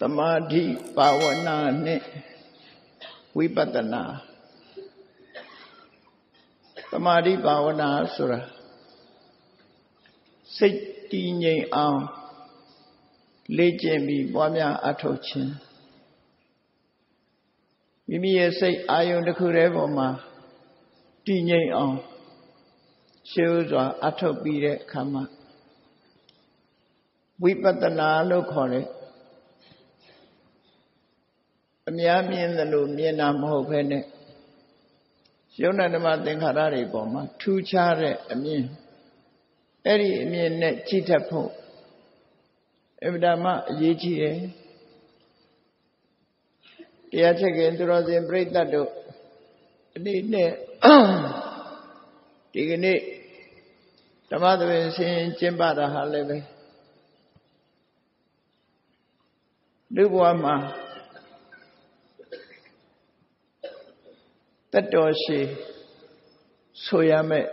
Samadhi Bhavana ne Vipassana Samadhi Bhavana sura Siết tỉ nghiအောင်လေ့ကျင့်ပြီးပွားများအထောက်ခြင်းမိမိရဲ့စိတ်အာယုန်တစ်ခုတည်းပေါ်မှာတည်ငြိမ်အောင်ရှေးဥစွာအထောက်ပြီးတဲ့အခါမှာဝိပဿနာလို့ခေါ်တဲ့အများမြင်သလိုမြင်တာမဟုတ်ဘဲနဲ့ယုံနာဓမ္မသင်္ခါရတွေပေါ်မှာထူးခြားတဲ့အမြင်အဲ့ဒီအမြင်နဲ့ကြည့်တတ်ဖို့အဗ္ဗဓမ္မအရေးကြီးတယ်တရားချက်ခင်သူတော်စင်ပြိဿတ်တို့အနေနဲ့ဒီကနေ့ဓမ္မသဘင်ဆင်ကျင့်ပတာဟာလည်းပဲလူဘဝမှာတတ်တော်ရှိဆိုရမယ်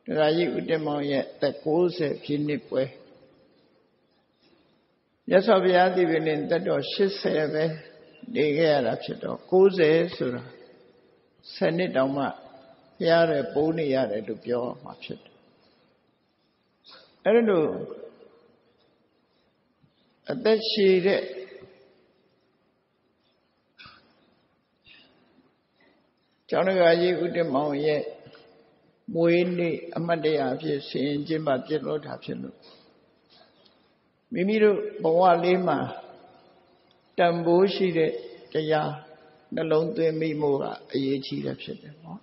ဒကာကြီးဦးတင်မောင်ရဲ့သက်90ပြည့်နှစ်ပွဲမြတ်စွာဘုရားဒီပင်သက်တော်80ပဲနေခဲ့ရတာဖြစ်တော့90ဆိုတာ10နှစ်တောင်မှဘုရားရဲ့ပိုးနေရတယ်လို့ပြောမှာဖြစ်တယ်အဲ့လိုအသက်ရှည်တဲ့ကျောင်းဒကာကြီးဦးတင်မောင်ရဲ့မွေးနေ့အမှတ်တရအဖြစ်ဆင်ကျင်းပပြည့်လို့တာဖြစ်လို့မိမိတို့ဘဝလေးမှာတန်ဖိုးရှိတဲ့တရားနှလုံးသွင်းမိမှုကအရေးကြီးတယ်ဖြစ်တယ်ပေါ့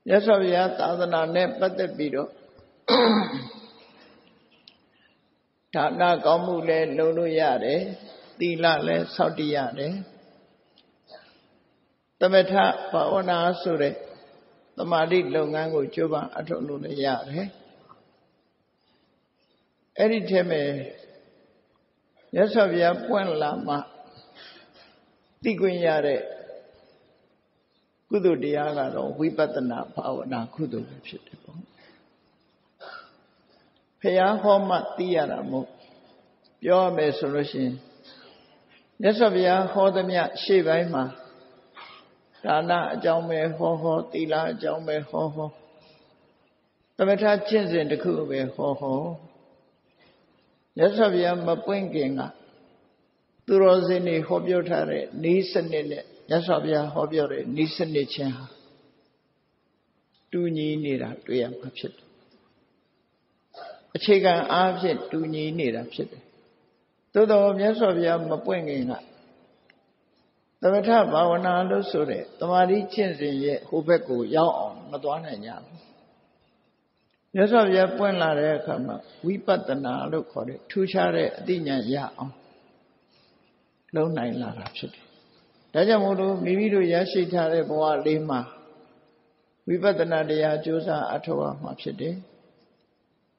မြတ်စွာဘုရားသာသနာနဲ့ပတ်သက်ပြီးတော့ဒါနကောင်းမှုလည်းလုပ်လို့ရတယ်သီလလည်းစောင့်တည်ရတယ်သမထဘာဝနာဆိုတဲ့သမာဓိလုပ်ငန်းကိုကြိုးပမ်းအထောက်လုပ်လည်းရတယ်အဲ့ဒီထဲမှာမြတ်စွာဘုရားပွင့်လာမှသိခွင့်ရတဲ့ကုသိုလ်တရားကတော့ဝိပဿနာဘာဝနာကုသိုလ်ပဲဖြစ်တယ်ပေါ့ဘုရားဟောမှသိရတာမို့ပြောရမယ်ဆိုလို့ရှိရင်မြတ်စွာဘုရားဟောသမျှရှေ့ပိုင်းမှာဒါနအကြောင်းပဲဟောသီလအကြောင်းပဲဟောသမထကျင့်စဉ်တစ်ခုပဲဟောမြတ်စွာဘုရားမပွင့်ခင်ကသူတော်စင်တွေဟောပြောထားတဲ့ဤစနစ်နဲ့မြတ်စွာဘုရားဟောပြောတဲ့ဤစနစ်ချင်းဟာတူညီနေတာတွေ့ရမှာဖြစ်တယ်အခြေခံအားဖြင့်တူညီနေတာဖြစ်တယ်သို့တော်မြတ်စွာဘုရားမပွင့်ခင်ကသမထဘာဝနာလို့ဆိုတဲ့တမာတိကျင့်စဉ်ရဲ့ဟိုဘက်ကိုရောက်အောင်မသွားနိုင်ကြဘူးမြတ်စွာဘုရားပွင့်လာတဲ့အခါမှာဝိပဿနာလို့ခေါ်တဲ့ထူးခြားတဲ့အသိဉာဏ်ရအောင်လုံးနိုင်လာတာဖြစ်တယ်ဒါကြောင့်မို့လို့မိမိတို့ရရှိထားတဲ့ဘဝလေးမှာဝိပဿနာတရားကြိုးစားအထောက်အမှာဖြစ်တယ်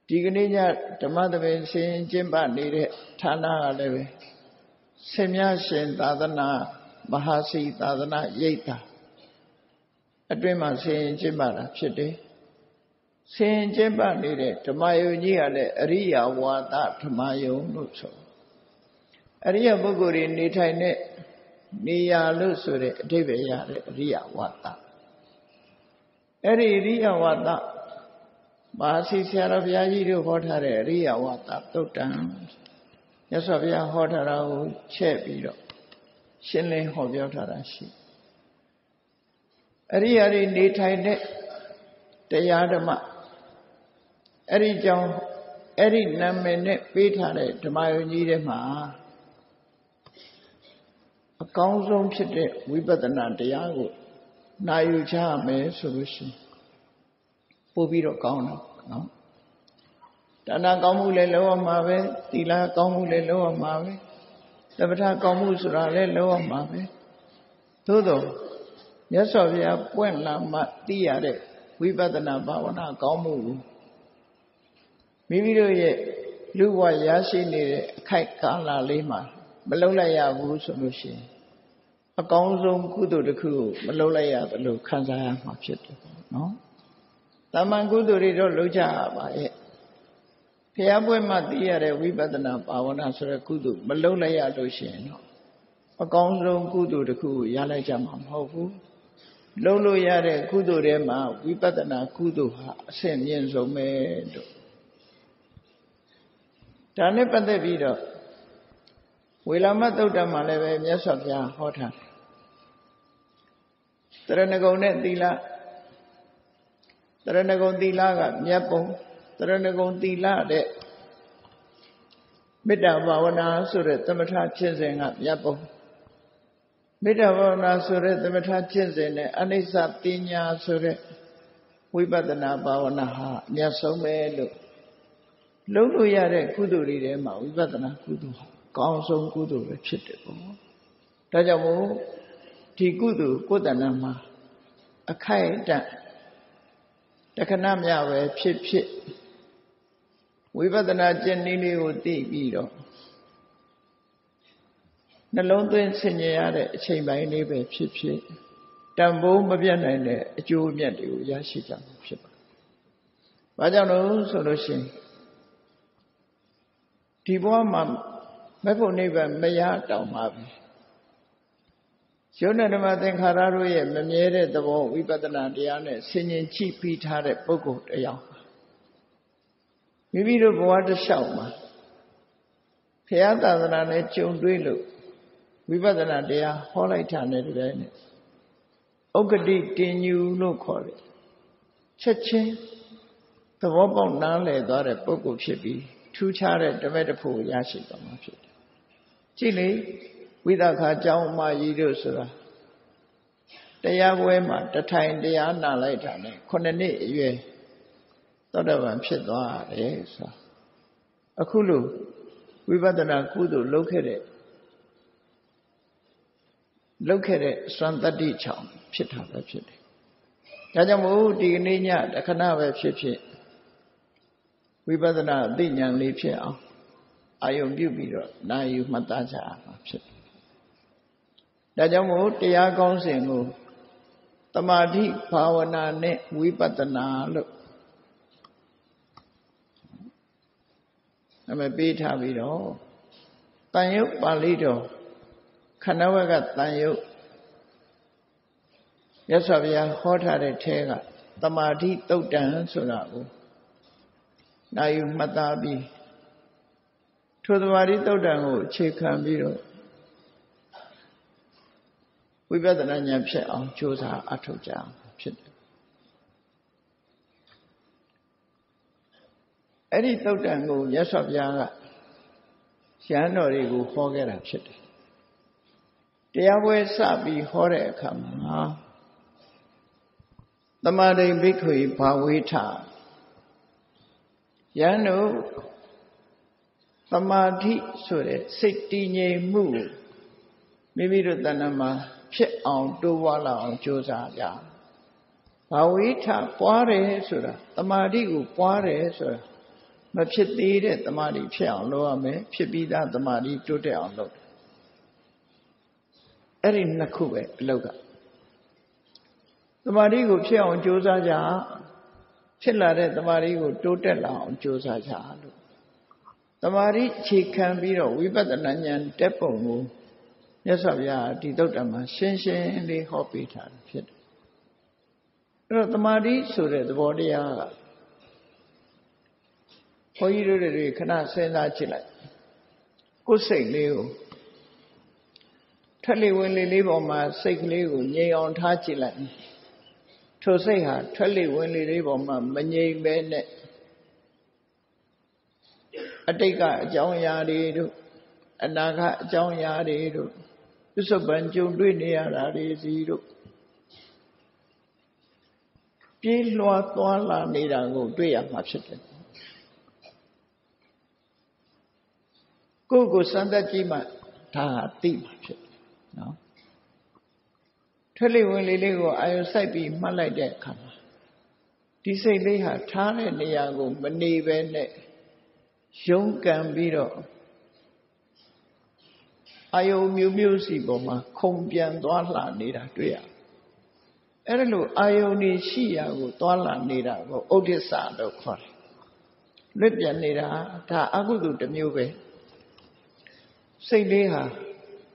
ဒီကနေ့ညဓမ္မသဘင်ဆင်ကျင့်ပနေတဲ့ဌာနကလည်းပဲဆင်မြရှင်သာသနာမဟာစီသာသနာရိပ်သာအတွင်းမှာဆင်ကျင့်ပတာဖြစ်တယ်ဆင်ကျင့်ပနေတဲ့ဓမ္မယုံကြီးကလည်းအရိယဝါဒဓမ္မယုံလို့ဆိုအရိယပုဂ္ဂိုလ်တွေနေထိုင်တဲ့နေရာလို့ဆိုတဲ့အဓိပ္ပာယ်ရတဲ့အရိယဝါဒအဲ့ဒီအရိယဝါဒမဟာစီဆရာတော်ဘုရားကြီးတို့ဟောထားတဲ့အရိယဝါဒသုတ်တံမြတ်စွာဘုရားဟောထားတာကိုချက်ပြီးတော့ရှင်းလင်းဟောပြောထားတာရှိအရိယာတွေနေထိုင်တဲ့တရားဓမ္မအဲ့ဒီကြောင့်အဲ့ဒီနာမည်နဲ့ပေးထားတဲ့ဓမ္မယုံကြီးထဲမှာအကောင်းဆုံးဖြစ်တဲ့ဝိပဿနာတရားကိုနာယူကြမယ်ဆိုလို့ရှိရင်ပို့ပြီးတော့ကောင်းတော့နော်ဒါနကောင်းမှုလည်းလုပ်ရမှာပဲသီလကောင်းမှုလည်းလုပ်ရမှာပဲသမထကောင်းမှုဆိုတာလည်းလုပ်ရမှာပဲသို့တော့မြတ်စွာဘုရားပွင့်လာမှသိရတဲ့ဝိပဿနာဘာဝနာကောင်းမှုကိုမိမိတို့ရဲ့လူဘဝရရှိနေတဲ့အခိုက်ကာလလေးမှာမလုပ်လိုက်ရဘူးဆိုလို့ရှိရင်အကောင်းဆုံးကုသိုလ်တစ်ခုကိုမလုပ်လိုက်ရသလိုခံစားရမှာဖြစ်တယ်နော်။တမန်ကုသိုလ်တွေတော့လုပ်ကြရပါရဲ့ ဘုရားပွဲမှာသိရတဲ့ဝိပဿနာဘာဝနာဆိုတဲ့ကုသိုလ်မလုံးလိုက်ရလို့ရှိရင်တော့အကောင်းဆုံးကုသိုလ်တစ်ခုကိုရလိုက်ကြမှာမဟုတ်ဘူးလုံးလို့ရတဲ့ကုသိုလ်ထဲမှာဝိပဿနာကုသိုလ်ဟာအဆင့်မြင့်ဆုံးပဲလို့ဒါနဲ့ပတ်သက်ပြီးတော့ဝေလာမသုတ်တံမှာလည်းပဲမြတ်စွာဘုရားဟောထားတယ်တရဏဂုံနဲ့သီလတရဏဂုံသီလကမြတ်ပုံတရဏဂုံသီလတဲ့မေတ္တာဘာဝနာဆိုတဲ့သမထကျင့်စဉ်ကမြတ်ပုံမေတ္တာဘာဝနာဆိုတဲ့သမထကျင့်စဉ်နဲ့အနိစ္စပညာဆိုတဲ့ဝိပဿနာဘာဝနာဟာအမြတ်ဆုံးပဲလို့လုံးလို့ရတဲ့ကုသိုလ်တွေထဲမှာဝိပဿနာကုသိုလ်ဟာကောင်းဆုံးကုသိုလ်ပဲဖြစ်တယ်ပေါ့ဒါကြောင့်မို့ဒီကုသိုလ်ကိုယ်တဏ္ဍာမှာအခိုက်အတန့်တခဏမြပဲဖြစ်ဖြစ်ဝိပဿနာကျင့်နည်းလေးကိုသိပြီးတော့နှလုံးသွင်းဆင်ញင်ရတဲ့အချိန်ပိုင်းလေးပဲဖြစ်ဖြစ်တန်ဖိုးမပြတ်နိုင်တဲ့အကျိုးအမြတ်တွေကိုရရှိကြမှာဖြစ်ပါတယ်။ဘာကြောင့်လို့ဆိုလို့ရှိရင်ဒီဘဝမှာမဖို့နိဗ္ဗာန်မရတောင်ပါပဲ။ယုံနဲ့ဓမ္မသင်္ခါရတို့ရဲ့မမြဲတဲ့သဘောဝိပဿနာတရားနဲ့ဆင်ញင်ချိပြီးထားတဲ့ပုဂ္ဂိုလ်တစ်ယောက်မိမိတို့ဘဝတစ်လျှောက်မှာဘုရားသာသနာနဲ့ကြုံတွေ့လို့ဝိပဿနာတရားဟောလိုက်တာနဲ့တည်းနဲ့ဥက္ကဋိတင်ညူလို့ခေါ်တယ်ချက်ချင်းသဘောပေါက်နားလည်သွားတဲ့ပုဂ္ဂိုလ်ဖြစ်ပြီးထူးခြားတဲ့ဓမ္မတဖို့ရရှိသွားမှာဖြစ်တယ်ကြည့်လေဝိသခာကျောင်းအမကြီးတို့ဆိုတာတရားပွဲမှာတထိုင်တရားနာလိုက်တာနဲ့9နှစ်အရွယ်သောတာပန်ဖြစ်သွားတယ်ဆိုအခုလိုဝိပဿနာကုသိုလ်လုပ်ခဲ့တဲ့စွမ်းတတ္တိချောင်ဖြစ်တာပဲဖြစ်တယ်။ဒါကြောင့်မို့ဒီကနေ့ညတခဏပဲဖြစ်ဖြစ်ဝိပဿနာအသိဉာဏ်လေးဖြစ်အောင်အာယုံပြုပြီးတော့နာယူမှတ်သားကြရမှာဖြစ်တယ်။ဒါကြောင့်မို့တရားကောင်းစဉ်ကိုတမာတိဘာဝနာနဲ့ဝိပဿနာလို့အမပေးထားပြီးတော့တန်ရုပ်ပါဠိတော်ခဏဝကတန်ရုပ်ရသော်ဗျာဟောထားတဲ့ထဲကတမာတိတုတ်တံဆိုတာကိုနာယူမှတ်သားပြီးထိုတမာတိတုတ်တံကိုအခြေခံပြီးတော့ဝိပဿနာဉာဏ်ဖြစ်အောင်ကြိုးစားအထောက်ကြအောင်ဖြစ်တယ်အဲ့ဒီတုတ်တံကိုရသော်ဗျာကရဟန်းတော်တွေကိုဟောခဲ့တာဖြစ်တယ်တရားပွဲစပြီးဟောတဲ့အခါမှာသမာဓိဘိက္ခွေဘာဝေထယန္တုသမာဓိဆိုတဲ့စိတ်တည်ငြိမ်မှုမိမိတို့တဏ္ဍာမှာဖြစ်အောင်တိုးပွားလာအောင်ကြိုးစားကြဘာဝေထပွားတယ်ဆိုတာသမာဓိကိုပွားတယ်ဆိုတာမဖြစ်သေးတဲ့သမာဓိဖြစ်အောင်လုပ်ရမယ်ဖြစ်ပြီးသားသမာဓိတိုးတက်အောင်လုပ်အဲ့ဒီနှစ်ခုပဲအလောက်ကသမာဓိကိုဖြစ်အောင်ကြိုးစားကြဖြစ်လာတဲ့သမာဓိကိုတိုးတက်လာအောင်ကြိုးစားကြလို့သမာဓိခြေခံပြီးတော့ဝိပဿနာဉာဏ်တက်ပုံကိုမြတ်စွာဘုရားဒီသုတ်တံမှာရှင်းရှင်းလေးဟောပေးထားတာဖြစ်တယ်အဲ့တော့သမာဓိဆိုတဲ့သဘောတရားကဘုန်းကြီးတို့တွေခဏစဉ်းစားကြည့်လိုက်ကိုယ်စိတ်လေးကိုထက်လေဝင်လေလေးပေါ်မှာစိတ်ကလေးကိုငြိမ်အောင်ထားကြည့်လိုက်ထိုစိတ်ဟာထက်လေဝင်လေလေးပေါ်မှာမငြိမ်ပဲနဲ့အတိတ်ကအကြောင်းအရာတွေတို့အနာဂတ်အကြောင်းအရာတွေတို့ပြစ္ဆုတ်ပံကြုံတွေ့နေရတာတွေစီတို့ပြေးလွှားသွားလာနေတာကိုတွေ့ရမှာဖြစ်တယ်ကိုယ့်ကိုစမ်းသပ်ကြည့်မှဒါသိမှာဖြစ်တယ်နော်ထွက်လေဝင်လေလေးကိုအာယုစိုက်ပြီးမှတ်လိုက်တဲ့အခါမှာဒီစိတ်လေးဟာထားတဲ့နေရာကိုမနေပဲနဲ့ရုန်းကန်ပြီးတော့အာယုမျိုးမျိုးစီပေါ်မှာခုန်ပြန်သွားလှနေတာတွေ့ရအဲ့ဒါလို့အာယုန်နေရှိရာကိုသွားလှနေတာကိုဥဒိစ္စလို့ခေါ်တယ် လွတ်ပြန်နေတာဒါအကုသိုလ်တစ်မျိုးပဲစိတ်လေးဟာ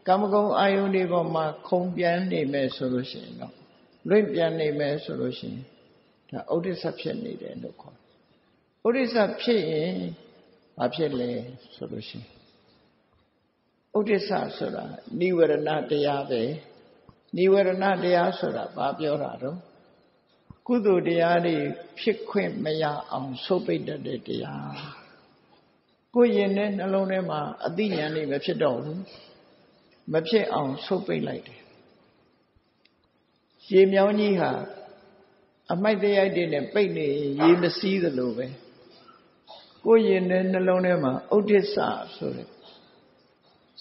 ကာမဂုဏ်အာယုန်တွေပေါ်မှာခုန်ပြန်နေမယ်ဆိုလို့ရှိရင်တော့လွတ်ပြန်နေမယ်ဆိုလို့ရှိရင်ဒါဥဒိစ္စဖြစ်နေတယ်လို့ခေါ်ဥဒိစ္စဖြစ်ရင်ဘာဖြစ်လဲဆိုလို့ရှိရင်ဥဒိစ္စဆိုတာနိဝရဏတရားပဲနိဝရဏတရားဆိုတာဘာပြောတာတော့ကုသိုလ်တရားတွေဖြစ်ခွင့်မရအောင်ဆုတ်ပိတ်တတ်တဲ့တရားကိုယ်ရင်နဲ့နှလုံးထဲမှာအသိဉာဏ်လေးမဖြစ်တော့ဘူးမဖြစ်အောင်ဆုတ်ပိတ်လိုက်တယ်ရေမြောင်းကြီးဟာအမိုက်တရားတွေနဲ့ပိတ်နေရေမစီးသလိုပဲကိုယ်ရင်နဲ့နှလုံးထဲမှာဥဒိစ္စဆိုတဲ့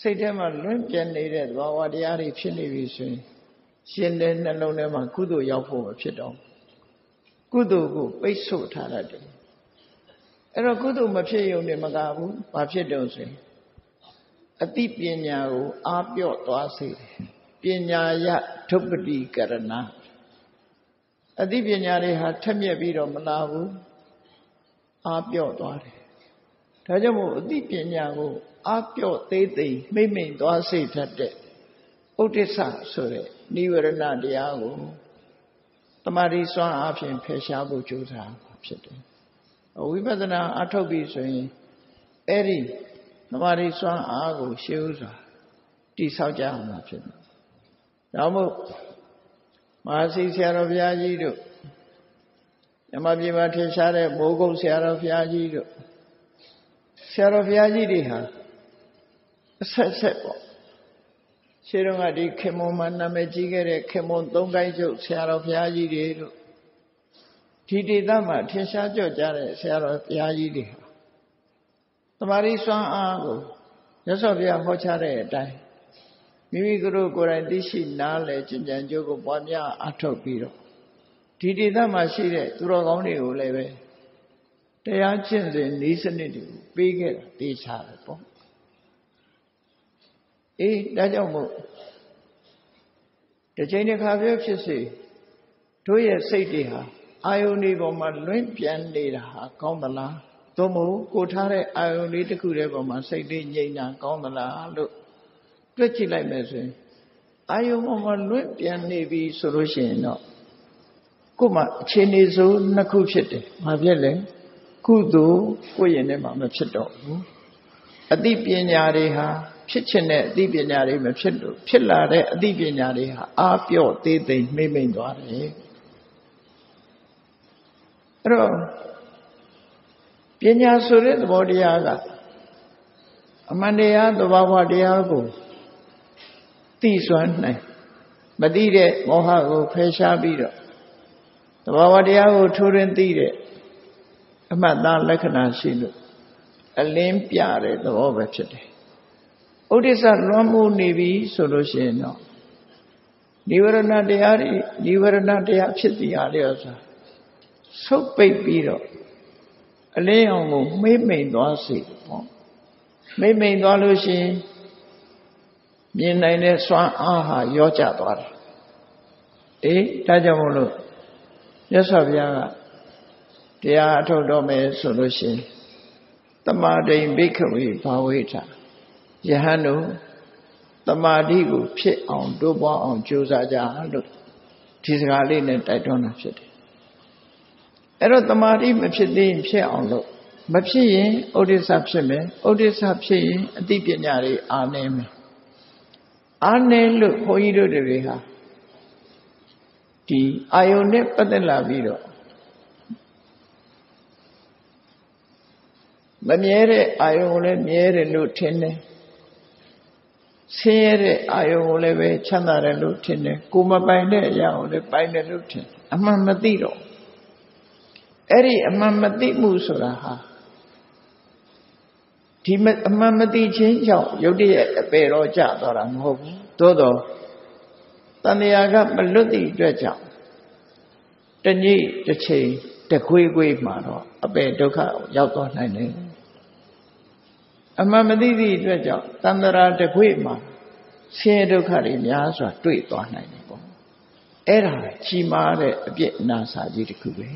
စိတ်ထဲမှာလွင့်ပြနေတဲ့သဘာဝတရားတွေဖြစ်နေပြီဆိုရင်ရှင်တဲ့နှလုံးထဲမှာကုသိုလ်ရောက်ဖို့မဖြစ်တော့ကုသိုလ်ကိုပိတ်ဆို့ထားရတယ်အဲ့တော့ကုသိုလ်မဖြစ်ရုံနဲ့မကဘူးဘာဖြစ်တော့ဆိုရင်အတိပညာကိုအားပြော့သွားစေပညာယဒုပ္ပတိကရဏအတိပညာတွေဟာထက်မြက်ပြီးတော့မလာဘူးအားပြော့သွားတယ်ဒါကြောင့်မို့အတိပညာကိုအားပြော့သေးသိမ်မိမ့်မိန်သွားစေတတ်တဲ့ဥဒိစ္စဆိုတဲ့နိဝရဏတရားကိုတမာတိစွမ်းအားဖြင့်ဖယ်ရှားဖို့ကြိုးစားဖြစ်တယ်ဝိပဿနာအထုတ်ပြီဆိုရင်အဲ့ဒီတမာတိစွမ်းအားကိုရှေးဥစွာတိဆောက်ကြအောင်ဖြစ်တယ်ဒါမို့မဟာစီဆရာတော်ဘုရားကြီးတို့ဓမ္မပြေမှာထင်ရှားတဲ့မိုးကုတ်ဆရာတော်ဘုရားကြီးတို့ဆရာတော်ဘုရားကြီးတွေဟာအဆက်ပေါ့ရှေးတုန်းကဒီခေမွန်မှာနာမည်ကြီးခဲ့တဲ့ခေမွန်သုံးကိုင်းကျုပ်ဆရာတော်ဘုရားကြီးတွေတို့ဒီဒေသမှာထင်ရှားကြော့ကြတဲ့ဆရာတော်ဘုရားကြီးတွေဟာတမာရီစွမ်းအားကိုမြတ်စွာဘုရားဟောကြားတဲ့အတိုင်းမိမိတို့ကိုယ်တိုင်သိရှိနားလည်ကျင့်ကြံကြိုးကိုပွားများအထောက်ပြီးတော့ဒီဒေသမှာရှိတဲ့သူတော်ကောင်းတွေကိုလည်းပဲတရားကျင့်စဉ်ဤစနစ်တွေကိုပေးခဲ့တာသိချတယ်ပေါ့ဒါကြောင့်မို့တစ်ချိန်တစ်ခါပြောဖြစ်စေတို့ရဲ့စိတ်တွေဟာအာယုန်ဒီပေါ်မှာလွင့်ပြန်နေတာဟာကောင်းသလားသို့မဟုတ်ကိုထားတဲ့အာယုန်လေးတစ်ခုတည်းပေါ်မှာစိတ်လေးငြိမ်တာကောင်းသလားလို့တွက်ကြည့်လိုက်မယ်ဆိုရင်အာယုန်ပေါ်မှာလွင့်ပြန်နေပြီဆိုလို့ရှိရင်တော့ကိုယ်မှာအခြေအနေဆိုနှစ်ခုဖြစ်တယ်။ဘာဖြစ်လဲကုသိုလ်ကိုယ့်ရင်ထဲမှာမဖြစ်တော့ဘူးအသိပညာတွေဟာဖြစ်ချင်တဲ့အသိပညာတွေမဖြစ်လို့ဖြစ်လာတဲ့အသိပညာတွေဟာအားပြော့သေးသိမ်မှိမ့်မိန်သွားတယ်အဲ့တော့ပညာဆိုတဲ့သဘောတရားကအမှန်တရားသဘာဝတရားကိုသိစွမ်းနိုင်မသိတဲ့မောဟကိုဖယ်ရှားပြီးတော့သဘာဝတရားကိုထိုးရင်းသိတဲ့အမှတ်သားလက္ခဏာရှိလို့အလင်းပြတဲ့သဘောပဲဖြစ်တယ်ဥဒိစ္စလွန်မှုနေပြီဆိုလို့ရှိရင်တော့နိဝရဏတရားတွေနိဝရဏတရားဖြစ်တရားလျော်စွာဆုတ်ပိတ်ပြီးတော့အလင်းအောင်ကိုမှိမ့်မိန်သွားစေပေါ့မှိမ့်မိန်သွားလို့ရှိရင်မြင်နိုင်တဲ့စွမ်းအားဟာရောကျသွားတယ်ဒါကြောင့်မို့လို့မြတ်စွာဘုရားကတရားအထုတ်တော်မယ်ဆိုလို့ရှိရင်တမာဒိန်ဘိက္ခဝေဘာဝေထယဟန်တို့တမာတိကိုဖြစ်အောင်တိုးပွားအောင်ကြိုးစားကြလို့ဒီစကားလေးနဲ့တိုက်တွန်းတာဖြစ်တယ်အဲ့တော့တမာတိမဖြစ်သေးရင်ဖြစ်အောင်လို့မဖြစ်ရင်ဥဒိစ္စဖြစ်မယ်ဥဒိစ္စဖြစ်ရင်အသိပညာတွေအားနည်းမယ်အားနည်းလို့ဘုန်းကြီးတို့တွေဟာဒီအာယုန်နဲ့ပတ်သက်လာပြီးတော့မမြဲတဲ့အာယုန်ကိုလည်းမြဲတယ်လို့ထင်တယ်ဆင်းရဲတဲ့အာယုန်ကိုလည်းပဲချမ်းသာတယ်လို့ထင်တယ်ကိုမပိုင်တဲ့အရာကိုလည်းပိုင်တယ်လို့ထင်အမှန်မသိတော့အဲ့ဒီအမှန်မသိမှုဆိုတာဟာဒီအမှန်မသိခြင်းကြောင့်ယုတ်တည်းအပေတော့ကြသွားတာမဟုတ်ဘူးသို့တော့တဏှာကမလွတ်သည့်အတွက်ကြောင့်တညိတစ်ချိန်တခွေးခွေးမှာတော့အပေဒုက္ခရောက်သွားနိုင်တယ်အမှန်မသိသည့်အတွက်ကြောင့်တန္တရာတခွေးမှာဆင်းရဲဒုက္ခတွေများစွာတွေ့သွားနိုင်တယ်ပေါ့အဲ့ဒါကြီးမားတဲ့အပြစ်အနာစာကြီးတစ်ခုပဲ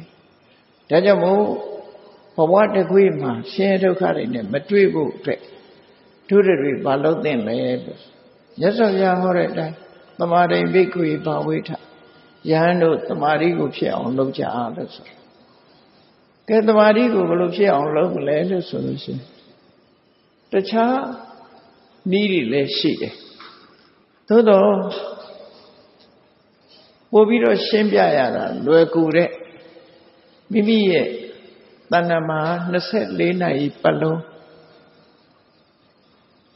ဒါကြောင့်မို့ဘ ဝတကွေးမှာဆင်းရဲဒုက္ခတွေနဲ့မတွေ့ဖို့အတွက်ဒုရတွေဘာလို့သင့်လဲလို့မြတ်စွာဘုရားဟောတဲ့အတိုင်းသမာဓိဘိက္ခုဘာဝိထယဟန်တို့သမာဓိကိုဖြစ်အောင်လုပ်ကြလို့ဆိုကဲသမာဓိကိုဘယ်လိုဖြစ်အောင်လုပ်မလဲလို့ဆိုလို့ရှိရင်တခြားနည်းတွေလည်းရှိတယ်သို့တော့ပို့ပြီးတော့ရှင်းပြရတာလွယ်ကူတဲ့မိမိရဲ့တဏ္ဍာမှာ24နာရီပတ်လုံး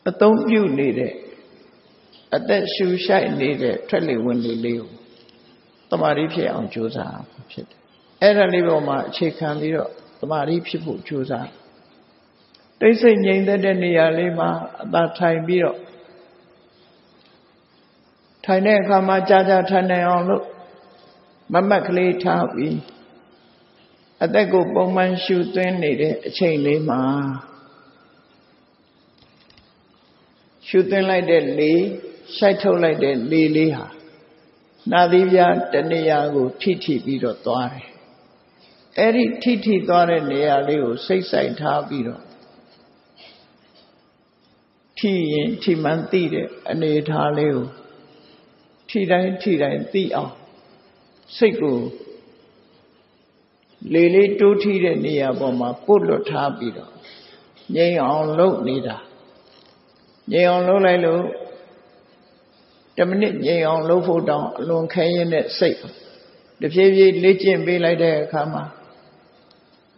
အသုံးပြုနေတဲ့အသက်ရှူရှိုက်နေတဲ့ထွက်လေဝင်လေလေးကိုသမာဓိဖြစ်အောင်ကြိုးစားဖြစ်တယ်အဲ့ဒါလေးပေါ်မှာအခြေခံပြီးတော့သမာဓိဖြစ်ဖို့ကြိုးစားတိတ်ဆိတ်ငြိမ်သက်တဲ့နေရာလေးမှာအသာထိုင်ပြီးတော့ထိုင်တဲ့အခါမှာကြာကြာထိုင်နိုင်အောင်လို့မမတ်ကလေးထားပြီးအသက်ကိုပုံမှန်ရှူသွင်းနေတဲ့အချိန်လေးမှာရှူသွင်းလိုက်တဲ့လေရှိုက်ထုတ်လိုက်တဲ့လေလေးဟာနာသီးပြားတနေရာကိုထိထိပြီးတော့သွားတယ်အဲ့ဒီထိထိသွားတဲ့နေရာလေးကိုစိတ်ဆိုင်ထားပြီးတော့ထိရင်ထိမှန်သိတဲ့အနေထားလေးကိုထိတိုင်းသိအောင်စိတ်ကိုလေလေးတိုးထီးတဲ့နေရာပေါ်မှာပို့လွတ်ထားပြီးတော့ငြိမ်အောင်လုပ်နေတာငြိမ်အောင်လုပ်လိုက်လို့10မိနစ်ငြိမ်အောင်လုပ်ဖို့တောင်အလွန်ခဲရင်တဲ့စိတ်တဖြည်းဖြည်းလေ့ကျင့်ပေးလိုက်တဲ့အခါမှာ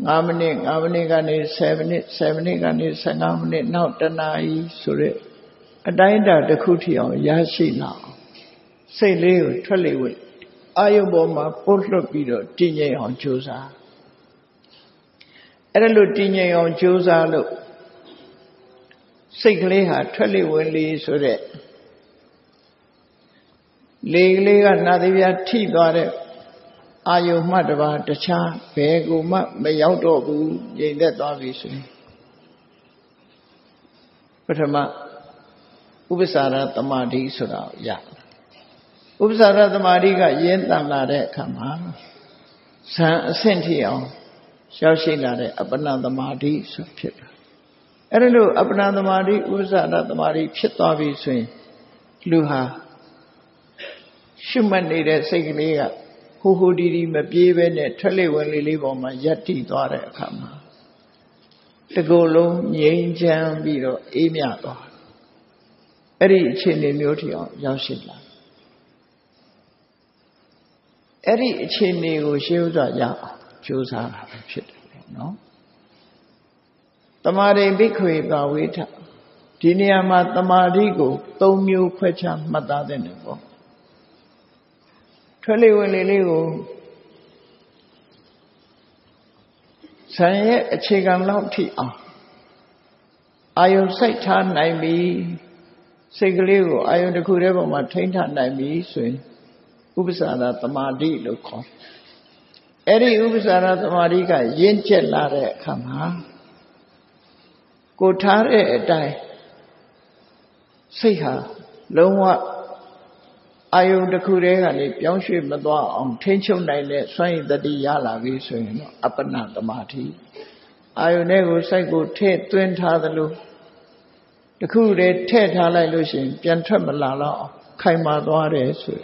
5မိနစ်ကနေ10မိနစ်10မိနစ်ကနေ15မိနစ်နောက်1နာရီဆိုတဲ့အတိုင်းအတာတစ်ခုထိအောင်ရရှိလာအောင်စိတ်လေးကိုထွက်လေဝင်အာယုပေါ်မှာပို့လွတ်ပြီးတော့တည်ငြိမ်အောင်ကြိုးစားအဲ့ဒါလို့တည်ငြိမ်အောင်ကြိုးစားလို့စိတ်ကလေးဟာထွက်လေဝင်လေဆိုတဲ့လေကလေးကနာသီးပြားထိသွားတဲ့အာယုမှတပါတခြားဘယ်ကိုမှမရောက်တော့ဘူးငြိမ်သက်သွားပြီဆိုရင်ပထမဥပ္ပစာရသမာဓိဆိုတာရဥပ္ပစာရသမာဓိကရင်းတန်လာတဲ့အခါမှာဇံအဆင့်ထိအောင်ရောက်ရှိလာတဲ့အပ္ပနာသမာဓိဆိုဖြစ်တာအဲ့ဒါလို့အပ္ပနာသမာဓိဥပ္ပစာရသမာဓိဖြစ်သွားပြီဆိုရင်လူဟာရှုမှတ်နေတဲ့စိတ်ကလေးကဟိုဒီမပြေးပဲနဲ့ထွက်လေဝင်လေလေးပေါ်မှာယက်တည်သွားတဲ့အခါမှာတကူလုံးငြိမ်းချမ်းပြီးတော့အေးမြသွားအဲ့ဒီအခြေအနေမျိုးထိအောင်ရောက်ရှိလာအဲ့ဒီအခြေအနေကိုရှင်းဥစွာရအောင်ကြိုးစားတာပဲဖြစ်တယ်နော်တမာရိဘိက္ခွေပါဝိထဒီနေရာမှာတမာဓိကို3မျိုးခွဲခြားမှတ်သားတဲ့တယ်ပေါ့ထွက်လေဝင်လေလေးကိုဇံရဲ့အခြေခံလောက်ထိအောင်အာယုစိုက်ထားနိုင်ပြီစိတ်ကလေးကိုအာယုတစ်ခုတည်းပေါ်မှာထိန်းထားနိုင်ပြီဆိုရင်ဥပ္ပစာရသမာဓိလို့ခေါ်အဲ့ဒီဥပ္ပစာရသမာဓိကရင့်ကျက်လာတဲ့အခါမှာကိုထားတဲ့အတိုင်းစိတ်ဟာလုံးဝအာယုတစ်ခုတည်းကနေပြောင်းရွှေ့မသွားအောင်ထိန်းချုပ်နိုင်တဲ့စွမ်းရည်တတိရလာပြီဆိုရင်တော့အပ္ပနာသမာဓိအာယုနဲ့ကိုစိတ်ကိုထည့်သွင်းထားသလိုတစ်ခုတည်းထည့်ထားလိုက်လို့ရှိရင်ပြန်ထွက်မလာတော့ခိုင်မာသွားတယ်ဆို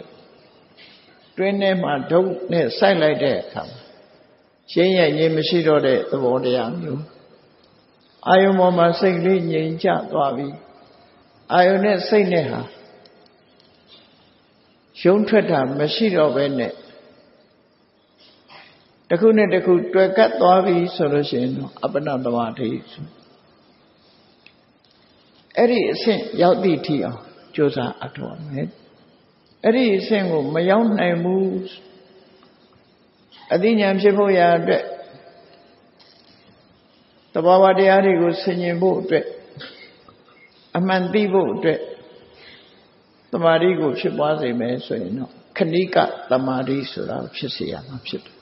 တွင်းထဲမှာဒုတ်နဲ့စိုက်လိုက်တဲ့အခါမှာရှင်းရငြိမ်မရှိတော့တဲ့သဘောတရားမျိုးအာယုပေါ်မှာစိတ်လေးငြိမ်ချသွားပြီအာယုနဲ့စိတ်နဲ့ဟာရုံးထွက်တာမရှိတော့ဘဲနဲ့တစ်ခုနဲ့တစ်ခုတွယ်ကပ်သွားပြီဆိုလို့ရှိရင်တော့အပ္ပနာသမာဓိဆိုအဲ့ဒီအဆင့်ရောက်သည့်ထိအောင်ကြိုးစားအထောက်အမယ်အဲ့ဒီအဆင့်ကိုမရောက်နိုင်ဘူးအသိဉာဏ်ဖြစ်ဖို့ရာအတွက်တဘာဝတရားတွေကိုဆင်ញင်ဖို့အတွက်အမှန်သိဖို့အတွက်သမာဓိကိုဖြစ်ပွားစေမယ်ဆိုရင်တော့ခဏိကသမာဓိဆိုတာဖြစ်စေရမှာဖြစ်တယ်